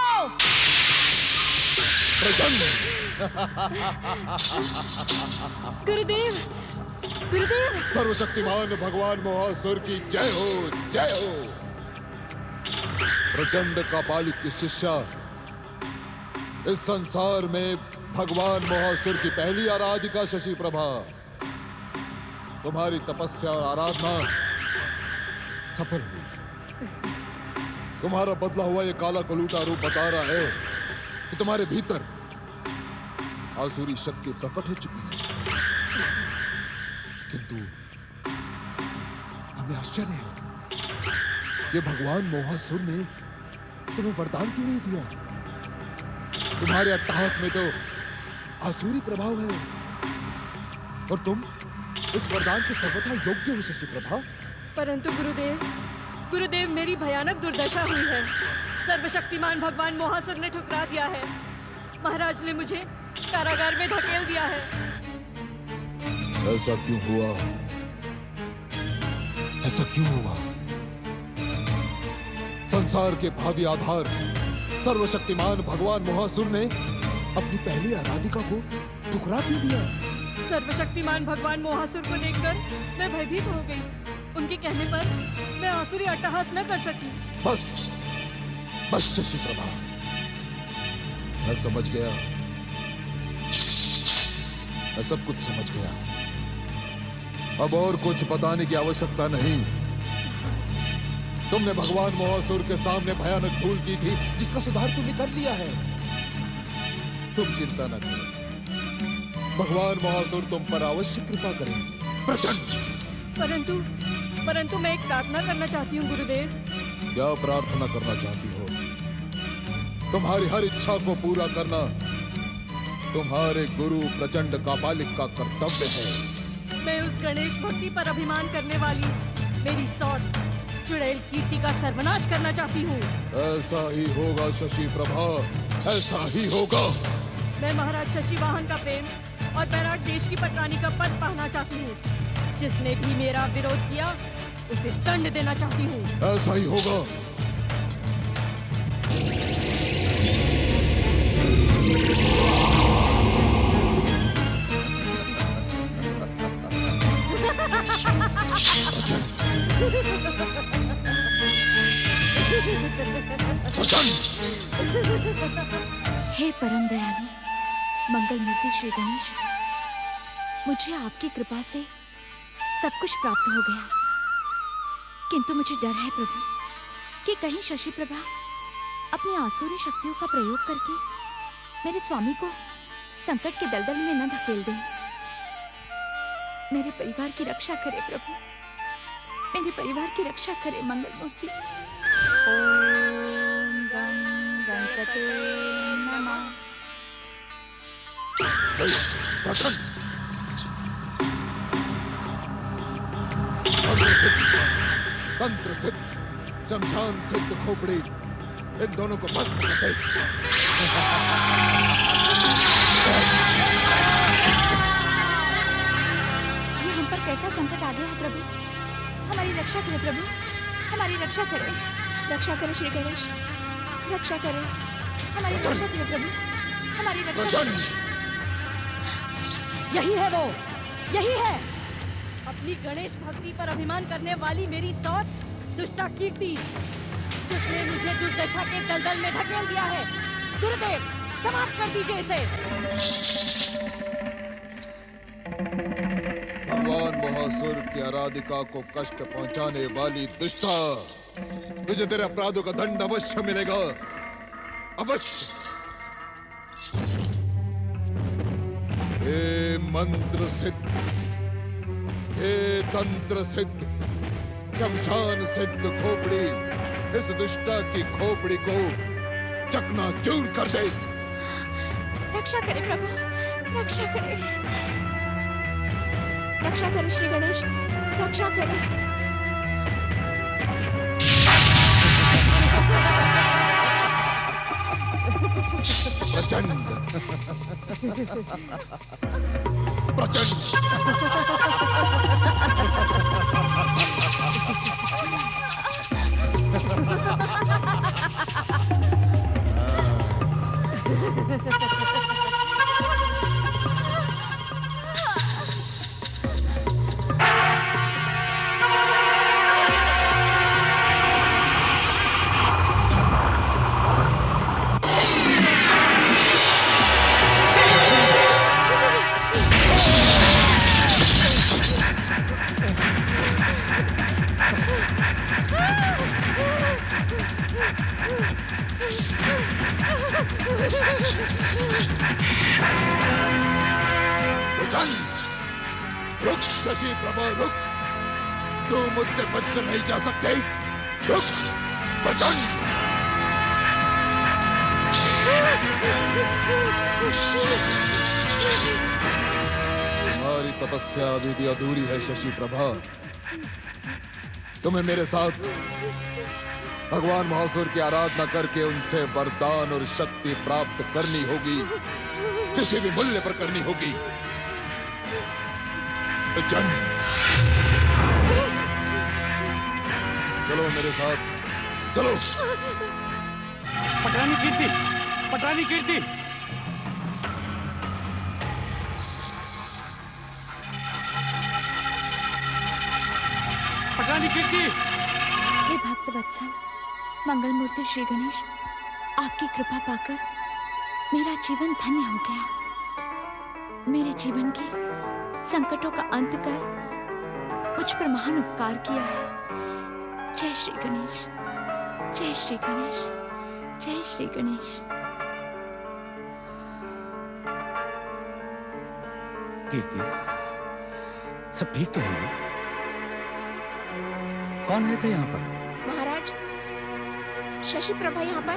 गुरुदेव, गुरुदेव। सर्वशक्तिमान भगवान महासुर की जय हो, जय हो। प्रचंड कापालिक की शिष्या, इस संसार में भगवान महासुर की पहली आराधिका शशि प्रभा, तुम्हारी तपस्या और आराधना सफल हुई। तुम्हारा बदला हुआ ये काला कलूटा रूप बता रहा है कि तुम्हारे भीतर आसुरी शक्ति प्रकट हो चुकी है। किंतु हमें आश्चर्य है कि भगवान मोहासुर ने तुम्हें वरदान क्यों नहीं दिया? तुम्हारे अट्टहास में तो आसुरी प्रभाव है और तुम इस वरदान के सर्वथा योग्य हो शशि प्रभा। परंतु गुरुदेव, गुरुदेव, मेरी भयानक दुर्दशा हुई है। सर्वशक्तिमान भगवान मोहासुर ने ठुकरा दिया है। महाराज ने मुझे कारागार में धकेल दिया है। ऐसा क्यों हुआ? ऐसा क्यों हुआ? संसार के भावी आधार सर्वशक्तिमान भगवान मोहासुर ने अपनी पहली आराधिका को ठुकरा क्यों दिया? सर्वशक्तिमान भगवान मोहासुर को देखकर मैं भयभीत हो गई। उनके कहने पर मैं आसुरी अट्टहास न कर सकी। बस बस शशि प्रभा, मैं समझ गया, मैं सब कुछ समझ गया। अब और कुछ बताने की आवश्यकता नहीं। तुमने भगवान मोहासुर के सामने भयानक भूल की थी, जिसका सुधार तुमने कर लिया है। तुम चिंता न करो, भगवान मोहासुर तुम पर अवश्य कृपा करेंगे। प्रचंड, परंतु मैं एक प्रार्थना करना चाहती हूँ गुरुदेव। क्या प्रार्थना करना चाहती हो? तुम्हारी हर इच्छा को पूरा करना तुम्हारे गुरु प्रचंड कापालिक का कर्तव्य है। मैं उस गणेश भक्ति पर अभिमान करने वाली मेरी सौत चुड़ैल कीर्ति का सर्वनाश करना चाहती हूँ। ऐसा ही होगा शशि प्रभा, ऐसा ही होगा। मैं महाराज शशि वाहन का प्रेम और बैराट देश की पटरानी का पद पाना चाहती हूँ। जिसने भी मेरा विरोध किया उसे दंड देना चाहती हूँ। ऐसा ही होगा। हे परम दयालु मंगल मूर्ति श्री गणेश, मुझे आपकी कृपा से सब कुछ प्राप्त हो गया, किंतु मुझे डर है प्रभु कि कहीं शशि प्रभा अपनी आसुरी शक्तियों का प्रयोग करके मेरे स्वामी को संकट के दलदल में न धकेल दे। मेरे परिवार की रक्षा करे प्रभु, मेरे परिवार की रक्षा करे मंगल मूर्ति। ओम गं गणपते नमः। तंत्र सिद्ध, शमशान सिद्ध खोपड़ी, इन दोनों को भस्म कर दे। ये हम पर कैसा संकट आ गया है प्रभु, हमारी रक्षा करे प्रभु, हमारी रक्षा करे। रक्षा करे श्री गणेश, रक्षा करे, हमारी रक्षा करे प्रभु, हमारी रक्षा करे। यही है वो, यही है अपनी गणेश भक्ति पर अभिमान करने वाली मेरी सौत दुष्टा कीर्ति, जिसने मुझे दुर्दशा के दलदल में धकेल दिया है। गुरुदेव, समाप्त कर दीजिए इसे। भगवान महासुर की आराधिका को कष्ट पहुंचाने वाली दुष्टा, तुझे तेरे अपराधों का दंड अवश्य मिलेगा, अवश्य। हे मंत्र सिद्ध, हे तंत्र सिद्ध, शमशान सिद्ध खोपड़ी, इस दुष्टा की खोपड़ी को चकनाचूर कर दे। रक्षा करे प्रभु, रक्षा करे, रक्षा करे श्री गणेश, रक्षा करे। प्रचंड, प्रचंड। रुक शशि प्रभा, रुक। तू मुझसे बचकर नहीं जा सकते। रुक, प्रचंड। तुम्हारी तपस्या अभी भी अधूरी है शशि प्रभा। तुम्हें मेरे साथ भगवान महासुर की आराधना करके उनसे वरदान और शक्ति प्राप्त करनी होगी, किसी भी मूल्य पर करनी होगी। चलो मेरे साथ, चलो। पटरानी कीर्ति, पटरानी कीर्ति। पटरानी कीर्ति। हे भक्त वत्सल मंगल मूर्ति श्री गणेश, आपकी कृपा पाकर मेरा जीवन धन्य हो गया। मेरे जीवन के संकटों का अंत कर मुझ पर महान उपकार किया है। जय श्री गणेश, जय श्री गणेश, जय श्री गणेश। कीर्ति, सब ठीक तो है ना? कौन है थे यहाँ पर? महाराज, शशि प्रभा यहाँ पर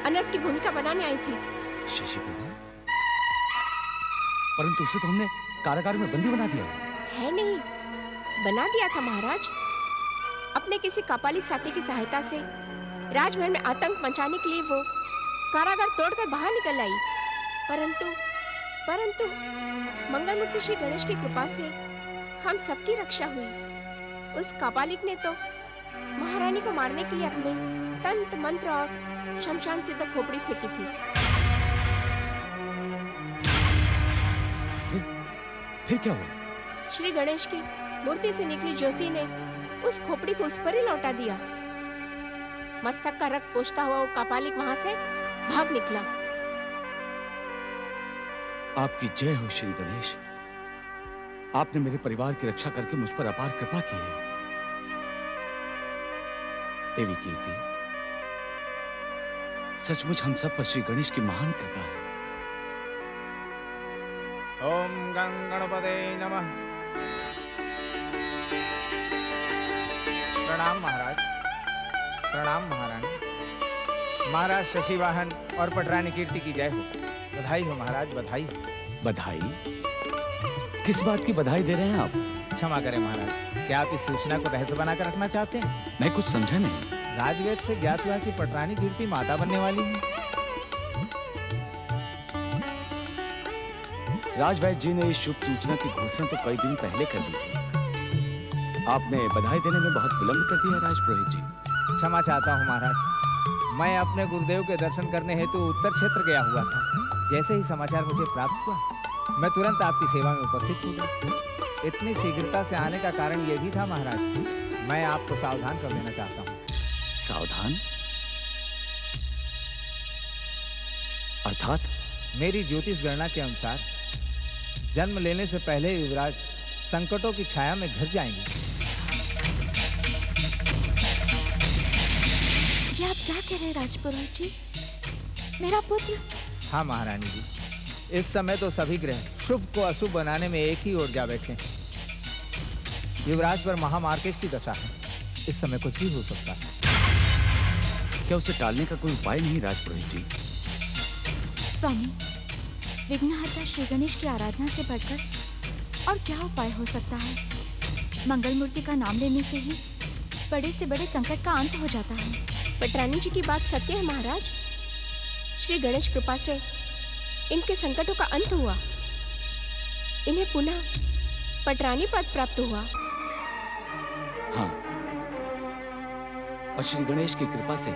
अनर्थ की भूमिका बनाने आई थी। शशि प्रभा? परंतु उसे तो हमने कारागार में बंदी बना दिया है नहीं, बना दिया था महाराज। अपने किसी कापालिक साथी की सहायता से राजमहल में आतंक मचाने के लिए वो कारागार तोड़कर बाहर निकल आई। परंतु मंगल मूर्ति श्री गणेश की कृपा से हम सबकी रक्षा हुई। उस कापालिक ने तो महारानी को मारने के लिए अपने तंत्र मंत्र और शमशान सिद्ध खोपड़ी फेंकी थी। फिर क्या हुआ? श्री गणेश की मूर्ति से निकली ज्योति ने उस खोपड़ी को उस पर ही लौटा दिया। मस्तक का रक्त पोंछता हुआ वो कापालिक वहां से भाग निकला। आपकी जय हो श्री गणेश। आपने मेरे परिवार की रक्षा करके मुझ पर अपार कृपा की है। देवी कीर्ति, सचमुच हम सब पर श्री गणेश की महान कृपा है। ओम गं गणपते नमः। प्रणाम महाराज। प्रणाम महारानी। महाराज शशिवाहन और पटरानी कीर्ति की जय हो। बधाई हो महाराज, बधाई। बधाई? किस बात की बधाई दे रहे हैं आप? क्षमा करें महाराज, क्या आप इस सूचना को रहस्य बनाकर रखना चाहते हैं? मैं कुछ समझा नहीं। राजवेद से ज्ञात हुआ कि पटरानी कीर्ति माता बनने वाली है। राजवैद्य जी ने इस शुभ सूचना की घोषणा तो कई दिन पहले कर दी थी। आपने बधाई देने में बहुत विलंब कर दिया राजपुरोहित जी। क्षमा चाहता हूँ महाराज, मैं अपने गुरुदेव के दर्शन करने हेतु उत्तर क्षेत्र गया हुआ था। जैसे ही समाचार मुझे प्राप्त हुआ, मैं तुरंत आपकी सेवा में उपस्थित हो गया। इतनी शीघ्रता से आने का कारण ये भी था महाराज, मैं आपको सावधान कर देना चाहता हूँ। सावधान? अर्थात? मेरी ज्योतिष गणना के अनुसार जन्म लेने से पहले युवराज संकटों की छाया में घिर जाएंगे। ये आप क्या कह रहे हैं राजपुरोहित जी? मेरा पुत्र? हाँ महारानी जी, इस समय तो सभी ग्रह शुभ को अशुभ बनाने में एक ही ओर जा बैठे हैं। युवराज पर महामार्केश की दशा है, इस समय कुछ भी हो सकता है। क्या उसे टालने का कोई उपाय नहीं राजपुरोहित जी? स्वामी, विघ्नहर्ता श्री गणेश की आराधना से बढ़कर और क्या उपाय हो सकता है? मंगल मूर्ति का नाम लेने से ही बड़े से बड़े संकट का अंत हो जाता है। पटरानी जी की बात सत्य है महाराज। श्री गणेश कृपा से इनके संकटों का अंत हुआ। इन्हें पुनः पटरानी पद प्राप्त हुआ। हाँ, और श्री गणेश की कृपा से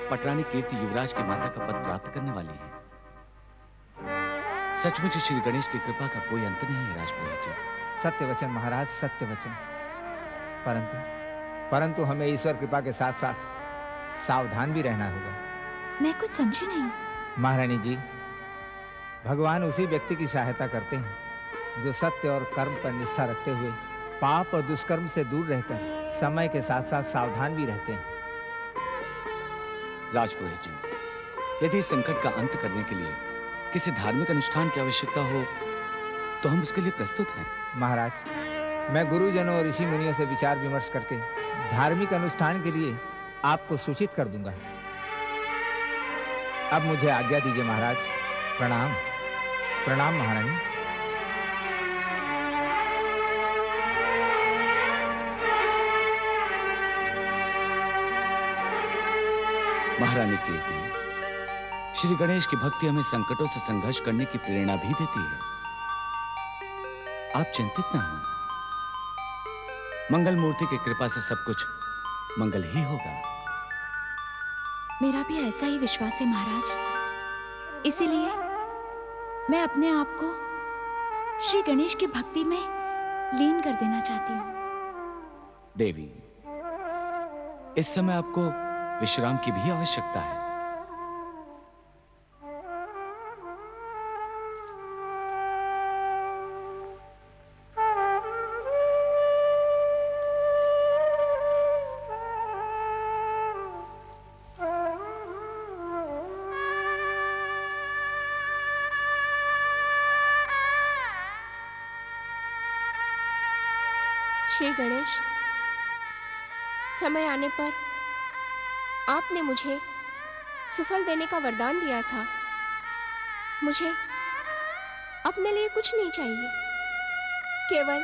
पटरानी कीर्ति युवराज की माता का पद प्राप्त करने वाली है। सचमुच श्री गणेश की कृपा का कोई अंत नहीं है राजपुरोहित जी। सत्य वचन महाराज, सत्य वचन। परंतु हमें ईश्वर कृपा के साथ साथ सावधान भी रहना होगा। मैं कुछ समझी नहीं। महारानी जी, भगवान उसी व्यक्ति की सहायता करते हैं जो सत्य और कर्म पर निष्ठा रखते हुए पाप और दुष्कर्म से दूर रहकर समय के साथ साथ सावधान भी रहते हैं। राजपुरोहित जी, यदि इस संकट का अंत करने के लिए किसी धार्मिक अनुष्ठान की आवश्यकता हो तो हम उसके लिए प्रस्तुत हैं। महाराज, मैं गुरुजनों और ऋषि मुनियों से विचार विमर्श करके धार्मिक अनुष्ठान के लिए आपको सूचित कर दूंगा। अब मुझे आज्ञा दीजिए महाराज। प्रणाम। प्रणाम महारानी। महारानी कीर्ति, श्री गणेश की भक्ति हमें संकटों से संघर्ष करने की प्रेरणा भी देती है। आप चिंतित न हो, मंगल मूर्ति की कृपा से सब कुछ मंगल ही होगा। मेरा भी ऐसा ही विश्वास है महाराज। इसीलिए मैं अपने आप को श्री गणेश की भक्ति में लीन कर देना चाहती हूँ। देवी, इस समय आपको विश्राम की भी आवश्यकता है। श्री गणेश, समय आने पर आपने मुझे सुफल देने का वरदान दिया था। मुझे अपने लिए कुछ नहीं चाहिए, केवल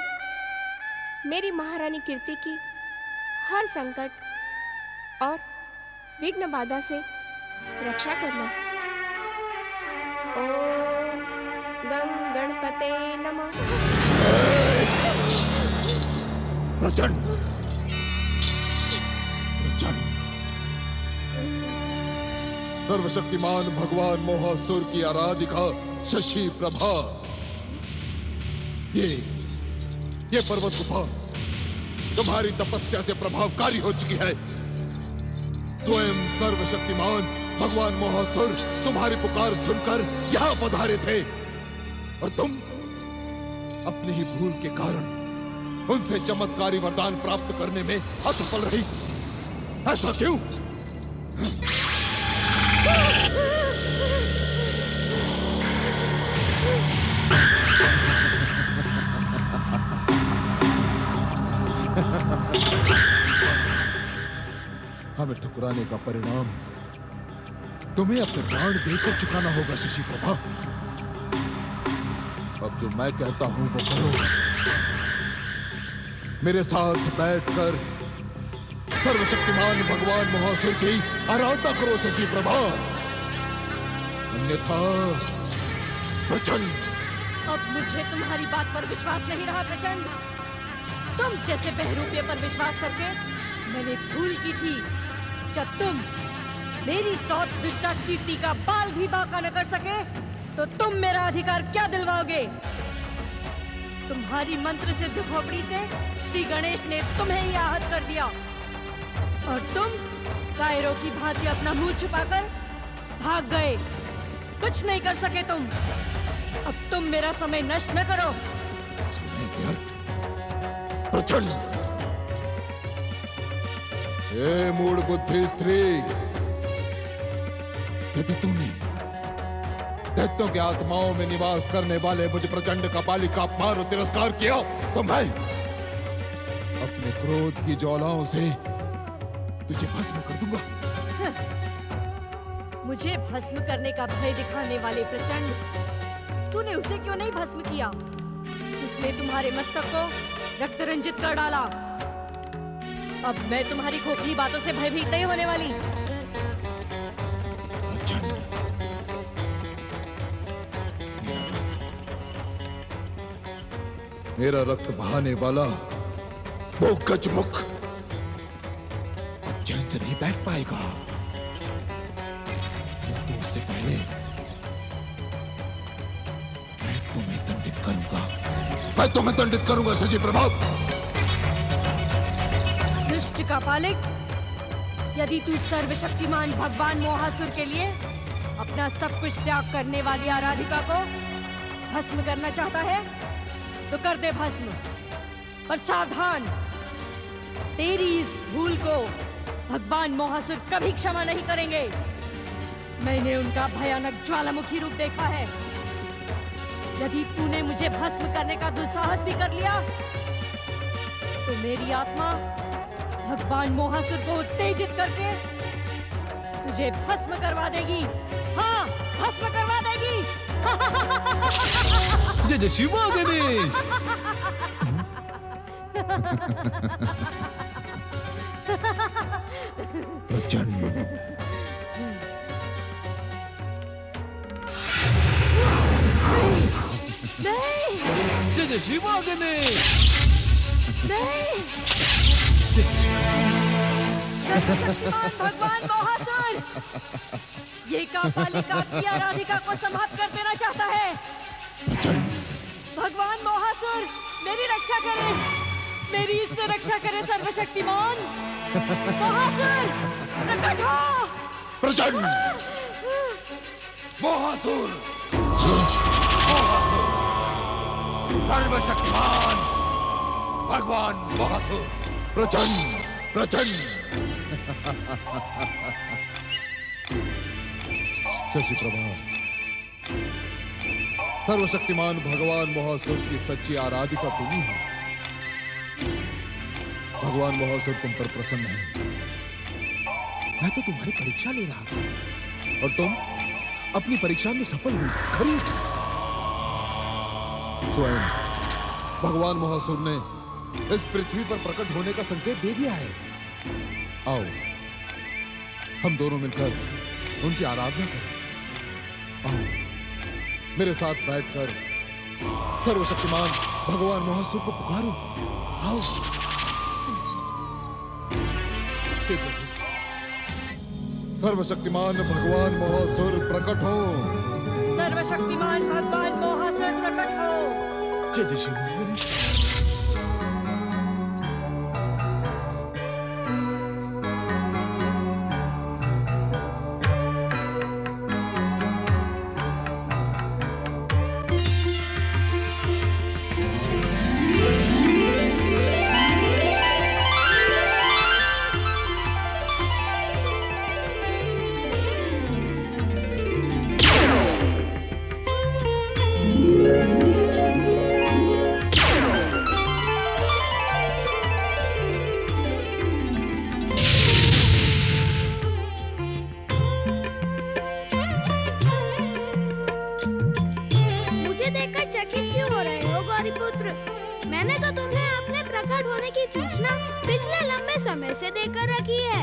मेरी महारानी कीर्ति की हर संकट और विघ्न बाधा से रक्षा करना। ओम गं गणपते नमः। प्रचंड सर्वशक्तिमान भगवान मोहासुर की आराधिका शशि प्रभा, ये पर्वत गुफा तुम्हारी तपस्या से प्रभावकारी हो चुकी है। स्वयं सर्वशक्तिमान भगवान मोहासुर तुम्हारी पुकार सुनकर यहाँ पधारे थे। और तुम अपनी ही भूल के कारण उनसे चमत्कारी वरदान प्राप्त करने में असफल रही। ऐसा क्यों? हमें ठुकराने का परिणाम तुम्हें अपने प्राण देकर चुकाना होगा शशि प्रभा। अब जो मैं कहता हूं वो करो। मेरे साथ बैठकर सर्वशक्तिमान भगवान महासुर की आराधना करो शशि प्रभा, अन्यथा प्रचंड। अब मुझे तुम्हारी बात पर विश्वास नहीं रहा प्रचंड। तुम जैसे बहरूपे पर विश्वास करके मैंने भूल की थी। जब तुम मेरी सौत दुष्टा कीर्ति का बाल भी बांका न कर सके तो तुम मेरा अधिकार क्या दिलवाओगे? तुम्हारी मंत्र सिद्ध खोपड़ी से श्री गणेश ने तुम्हें ही आहत कर दिया और तुम कायरों की भांति अपना मुंह छुपाकर भाग गए। कुछ नहीं कर सके तुम। अब तुम मेरा समय नष्ट न करो। समय व्यर्थ प्रचंड। हे मूढ़ बुद्धि स्त्री, यदि तूने दैत्यों की आत्माओं में निवास करने वाले मुझ प्रचंड कापालिक का अपमान और तिरस्कार किया तो मैं अपने क्रोध की ज्वालाओं से तुझे भस्म कर दूंगा। मुझे भस्म करने का भय दिखाने वाले प्रचंड, तूने उसे क्यों नहीं भस्म किया जिसने तुम्हारे मस्तक को रक्त रंजित कर डाला? अब मैं तुम्हारी खोखली बातों से भयभीत नहीं होने वाली। मेरा रक्त बहाने वाला वो गजमुख अब चैन से नहीं बैठ पाएगा, किंतु उससे पहले मैं तुम्हें दंडित करूंगा। मैं तुम्हें दंडित करूंगा शशि प्रभा। दुष्ट कापालिक, यदि तू सर्वशक्तिमान भगवान मोहासुर के लिए अपना सब कुछ त्याग करने वाली आराधिका को भस्म करना चाहता है तो कर दे भस्म। पर सावधान, तेरी इस भूल को भगवान मोहासुर कभी क्षमा नहीं करेंगे। मैंने उनका भयानक ज्वालामुखी रूप देखा है। यदि तूने मुझे भस्म करने का दुस्साहस भी कर लिया तो मेरी आत्मा भगवान मोहासुर को उत्तेजित करके तुझे भस्म करवा देगी। हाँ, भस्म करवा देगी। जय जय शिव गणेश। प्रचंड नहीं, जय जय शिव गणेश। नहीं, भगवान मोहासुर ये कापालिका की आराधिका को समाप्त कर देना चाहता है। भगवान मोहासुर मेरी रक्षा करे, मेरी इससे रक्षा करे सर्वशक्तिमान मोहासुर, प्रकट हो। प्रचंड मोहासुर, सर्वशक्तिमान भगवान मोहासुर। प्रचंड प्रचंड। शशि प्रभा, सर्वशक्तिमान भगवान मोहासुर की सच्ची आराधिका तुम ही हो। भगवान मोहासुर तुम पर प्रसन्न है। मैं तो तुम्हारी परीक्षा ले रहा था और तुम अपनी परीक्षा में सफल हुई। खरी स्वयं भगवान मोहासुर ने इस पृथ्वी पर प्रकट होने का संकेत दे दिया है। आओ हम दोनों मिलकर उनकी आराधना करें। आओ मेरे साथ बैठकर सर्वशक्तिमान भगवान मोहासुर को पुकारो। आओ। सर्वशक्तिमान भगवान मोहासुर प्रकट हो। सर्वशक्तिमान भगवान मोहासुर प्रकट हो। जय जय शिव गणेश। मैंने तो तुम्हें अपने प्रकट होने की सूचना पिछले लंबे समय से देकर रखी है।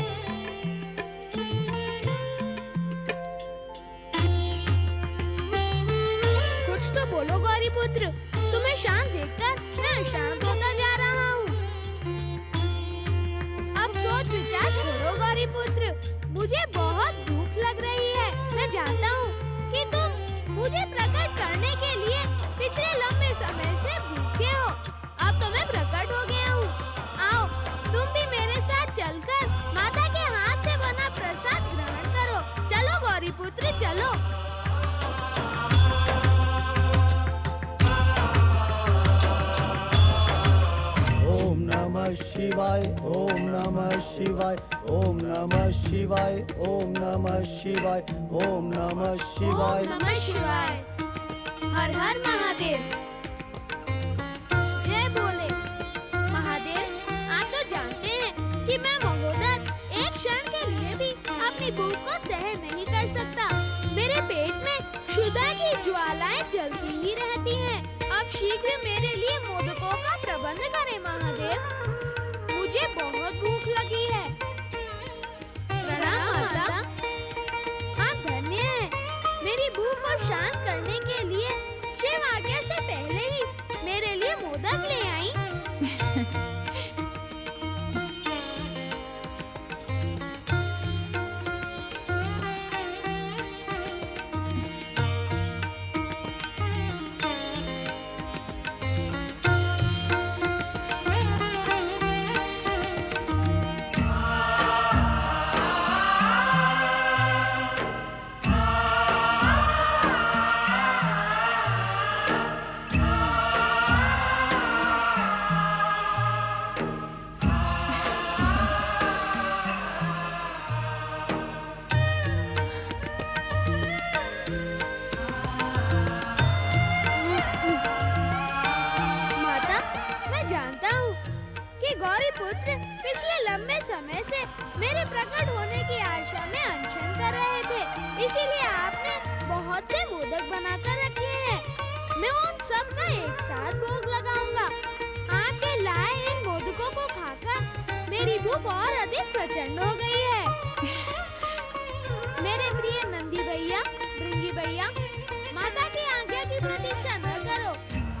कुछ तो बोलो गौरीपुत्र, तुम्हें शांत देखकर मैं अशांत होता जा रहा हूँ। अब सोच विचार छोड़ो गौरीपुत्र, मुझे बहुत भूख लग रही है। मैं जानता हूँ कि तुम मुझे प्रकट करने के लिए पिछले लंबे समय से भूखे हो। अब तो मैं प्रकट हो गया हूँ। आओ, तुम भी मेरे साथ चलकर माता के हाथ से बना प्रसाद ग्रहण करो। चलो गौरीपुत्र चलो। ओम नमः शिवाय, ओम नमः शिवाय, ओम नमः शिवाय, ओम नमः शिवाय, ओम नमः शिवाय। ओम नमः शिवाय। हर हर महादेव। जय बोले। महादेव, आप तो जानते हैं कि मैं महोदर एक क्षण के लिए भी अपनी भूख को सहन नहीं कर सकता। मेरे पेट में क्षुधा की ज्वालाएं जलती ही रहती हैं। अब शीघ्र मेरे लिए मोदकों का प्रबंध करें महादेव। मुझे बहुत भूख लगी है। प्रणाम माता। आप धन्य हैं। मेरी भूख को शांत करने के लिए शिव आज्ञा से पहले ही मेरे लिए मोदक ले आई। गौरीपुत्र पिछले लंबे समय से मेरे प्रकट होने की आशा में अनशन कर रहे थे, इसीलिए आपने बहुत से मोदक बनाकर रखे हैं। मैं उन सब का एक साथ भोग लगाऊंगा। आपके लाए इन मोदकों को खाकर मेरी भूख और अधिक प्रचंड हो गई है। मेरे प्रिय नंदी भैया, भृंगी भैया, माता की आज्ञा की प्रतीक्षा न करो,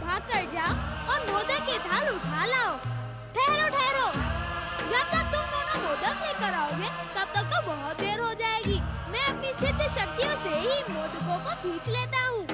भागकर जाओ और मोदक के थाल उठा लाओ। ठहरो ठहरो, जब तक तुम दोनों मोदक लेकर आओगे तब तक तो बहुत देर हो जाएगी। मैं अपनी सिद्ध शक्तियों से ही मोदकों को खींच लेता हूँ।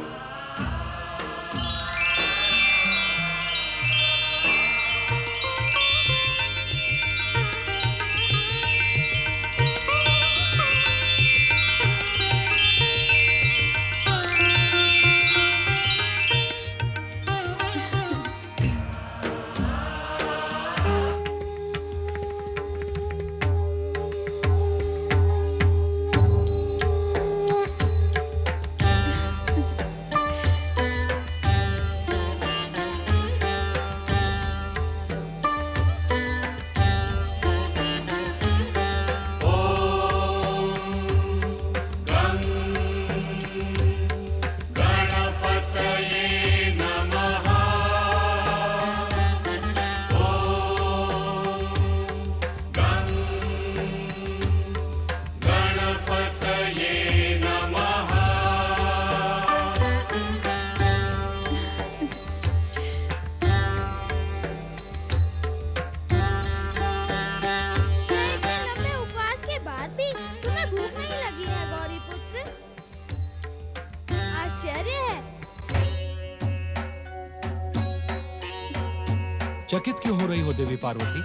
चकित क्यों हो रही हो देवी पार्वती?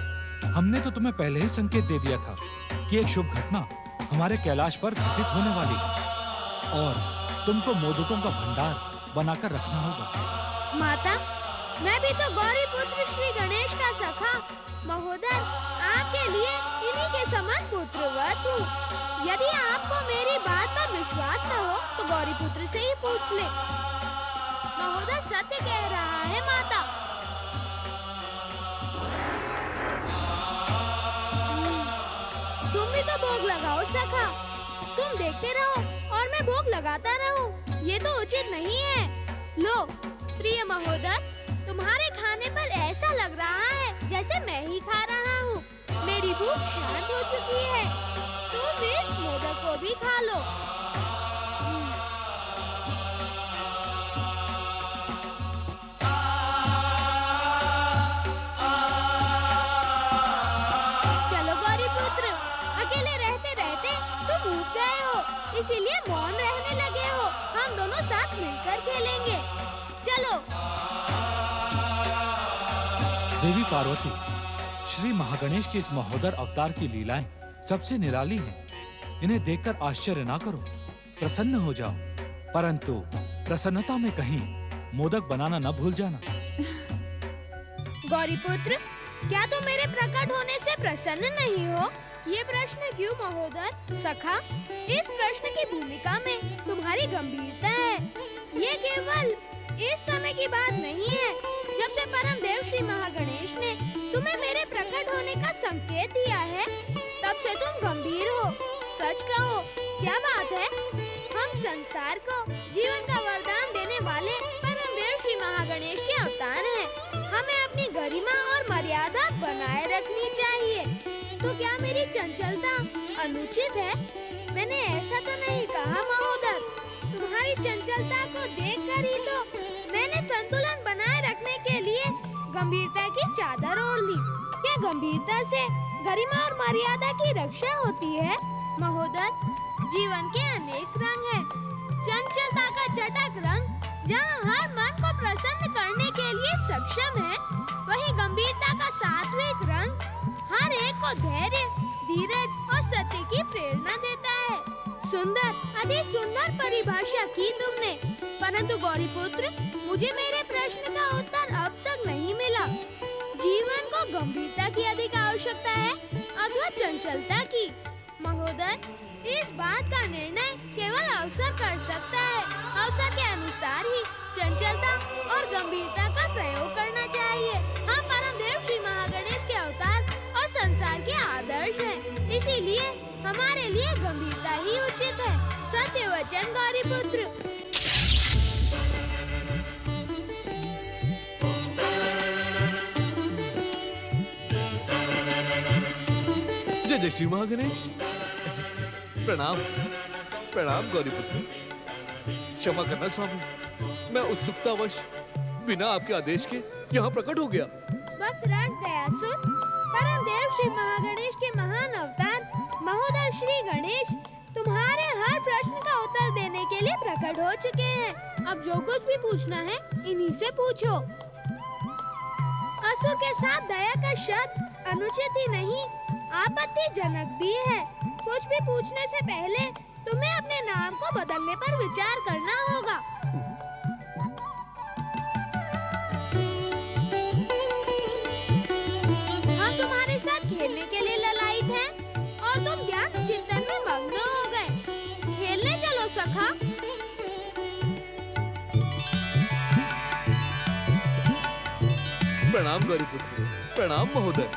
हमने तो तुम्हें पहले ही संकेत दे दिया था कि एक शुभ घटना हमारे कैलाश पर घटित होने वाली है और तुमको मोदकों का भंडार बनाकर रखना होगा। माता, मैं भी तो गौरी पुत्र श्री गणेश का सखा महोदर आपके लिए इन्हीं के समान पुत्रवत हूँ। यदि आपको मेरी बात पर विश्वास न हो तो गौरी पुत्र से ही पूछ ले। महोदर सत्य कह रहा है माता। तुम भी तो भोग लगाओ सखा। तुम देखते रहो और मैं भोग लगाता रहूं, ये तो उचित नहीं है। लो प्रिय महोदर, तुम्हारे खाने पर ऐसा लग रहा है जैसे मैं ही खा रहा हूँ। मेरी भूख शांत हो चुकी है। तुम इस मोदक को भी खा लो। चलो गौरीपुत्र, अकेले रहते रहते तुम ऊब गए हो, इसीलिए मौन रहने लगे हो। हम दोनों साथ मिलकर खेलेंगे। चलो। देवी पार्वती, श्री महागणेश के इस महोदर अवतार की लीलाएं सबसे निराली हैं। इन्हें देखकर आश्चर्य ना करो, प्रसन्न हो जाओ, परंतु प्रसन्नता में कहीं मोदक बनाना न भूल जाना। गौरीपुत्र, क्या तुम मेरे प्रकट होने से प्रसन्न नहीं हो? ये प्रश्न क्यों महोदर? सखा, इस प्रश्न की भूमिका में तुम्हारी गंभीरता है। ये केवल इस समय की बात नहीं है। जब से परम देव श्री महागणेश ने तुम्हें मेरे प्रकट होने का संकेत दिया है, तब से तुम गंभीर हो। सच कहो, क्या बात है? हम संसार को जीवन का वरदान देने वाले परम देव श्री महागणेश के अवतार हैं। हमें अपनी गरिमा और मर्यादा बनाए रखनी चाहिए। तो क्या मेरी चंचलता अनुचित है? मैंने ऐसा तो नहीं कहा महोदर। तुम्हारी चंचलता को देखकर ही तो मैंने संतुलन बनाए रखने के लिए गंभीरता की चादर ओढ़ ली। क्या गंभीरता से गरिमा और मर्यादा की रक्षा होती है? महोदर, जीवन के अनेक रंग हैं। चंचलता का चटक रंग जहाँ हर मन को प्रसन्न करने के लिए सक्षम है, वही गंभीरता का सात्विक रंग हर एक को धैर्य, धीरज और सत्य की प्रेरणा देता है। सुंदर, अति सुंदर परिभाषा की तुमने, परंतु गौरीपुत्र, मुझे मेरे प्रश्न का उत्तर अब तक नहीं मिला। जीवन को गंभीरता की अधिक आवश्यकता है अथवा चंचलता की? महोदर, इस बात का निर्णय केवल अवसर कर सकता है। अवसर के अनुसार ही चंचलता और गंभीरता का प्रयोग करना चाहिए। हम परम देव श्री महागणेश के अवतार और संसार के आदर्श हैं। इसीलिए हमारे लिए गंभीरता ही उचित है। सत्य वचन गौरीपुत्र। जय जय श्री महागणेश। प्रणाम प्रणाम गौरीपुत्र। क्षमा करना स्वामी, मैं उत्सुकतावश बिना आपके आदेश के यहाँ प्रकट हो गया। भक्तराज दयासुर, परम देव श्री महागणेश के महान अवतार महोदर श्री गणेश तुम्हारे हर प्रश्न का उत्तर देने के लिए प्रकट हो चुके हैं। अब जो कुछ भी पूछना है इन्हीं से पूछो। असुर के साथ दया का शब्द अनुचित ही नहीं, आपत्तिजनक भी है। कुछ भी पूछने से पहले तुम्हें अपने नाम को बदलने पर विचार करना होगा। हम तुम्हारे साथ खेलने के लिए ललायित हैं और तुम ज्ञान चिंतन में मग्न हो गए। खेलने चलो सखा। प्रणाम गौरीपुत्र, प्रणाम महोदय।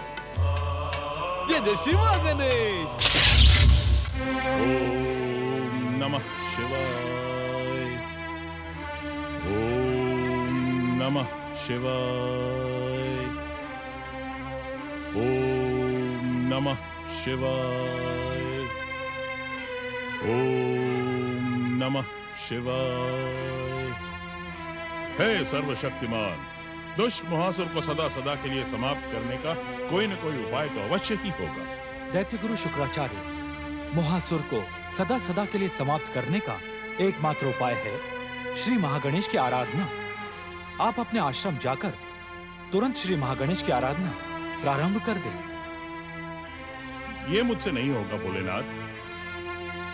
जय जय श्री महागणेश। ओम नमः शिवाय। ओम नमः शिवाय। ओम नमः शिवाय। ओम नमः शिवाय। हे सर्वशक्तिमान, दुष्ट महासुर को सदा सदा के लिए समाप्त करने का कोई न कोई उपाय तो अवश्य ही होगा। दैत्य गुरु शुक्राचार्य, मोहासुर को सदा सदा के लिए समाप्त करने का एकमात्र उपाय है श्री महागणेश की आराधना। आप अपने आश्रम जाकर तुरंत श्री महागणेश की आराधना प्रारंभ कर दें। ये मुझसे नहीं होगा भोलेनाथ।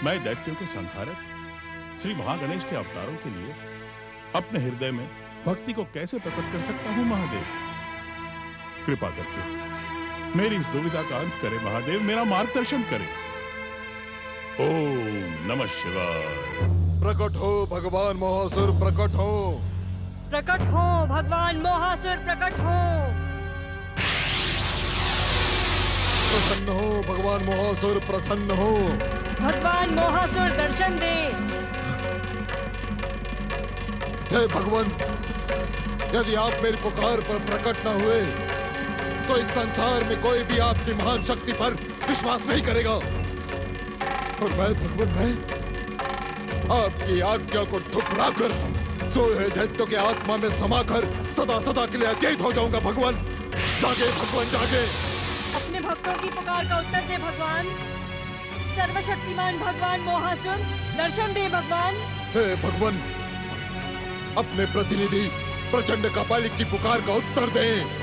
मैं दैत्यों के संहारक श्री महागणेश के अवतारों के लिए अपने हृदय में भक्ति को कैसे प्रकट कर सकता हूँ महादेव? कृपा करके मेरी इस दुविधा का अंत करें महादेव, मेरा मार्गदर्शन करें। ओम नमः शिवाय। प्रकट हो भगवान मोहासुर, प्रकट हो। प्रकट हो भगवान मोहासुर, प्रकट हो। प्रसन्न हो भगवान मोहासुर, प्रसन्न हो। भगवान मोहासुर दर्शन दे। हे भगवान, यदि आप मेरी पुकार पर प्रकट न हुए तो इस संसार में कोई भी आपकी महान शक्ति पर विश्वास नहीं करेगा। और मैं भगवान, मैं आपकी आज्ञा को ठुकराकर सोए दैत्यों के आत्मा में समाकर सदा सदा के लिए अचेत हो जाऊंगा। भगवान जागे, भगवान जागे। अपने भक्तों की पुकार का उत्तर दे भगवान। सर्वशक्तिमान भगवान मोहासुर, दर्शन दे भगवान। हे भगवान, अपने प्रतिनिधि प्रचंड कपालिक की पुकार का उत्तर दें।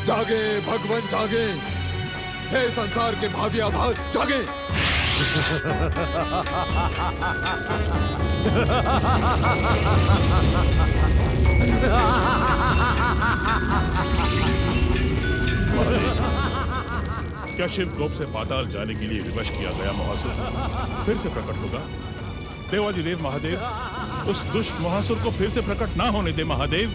जागे भगवान जागे, हे संसार के भावी आधार जागे। क्या शिव गोप से पाताल जाने के लिए विवश किया गया मोहासुर फिर से प्रकट होगा? देवाधिदेव महादेव, उस दुष्ट मोहासुर को फिर से प्रकट ना होने दे महादेव।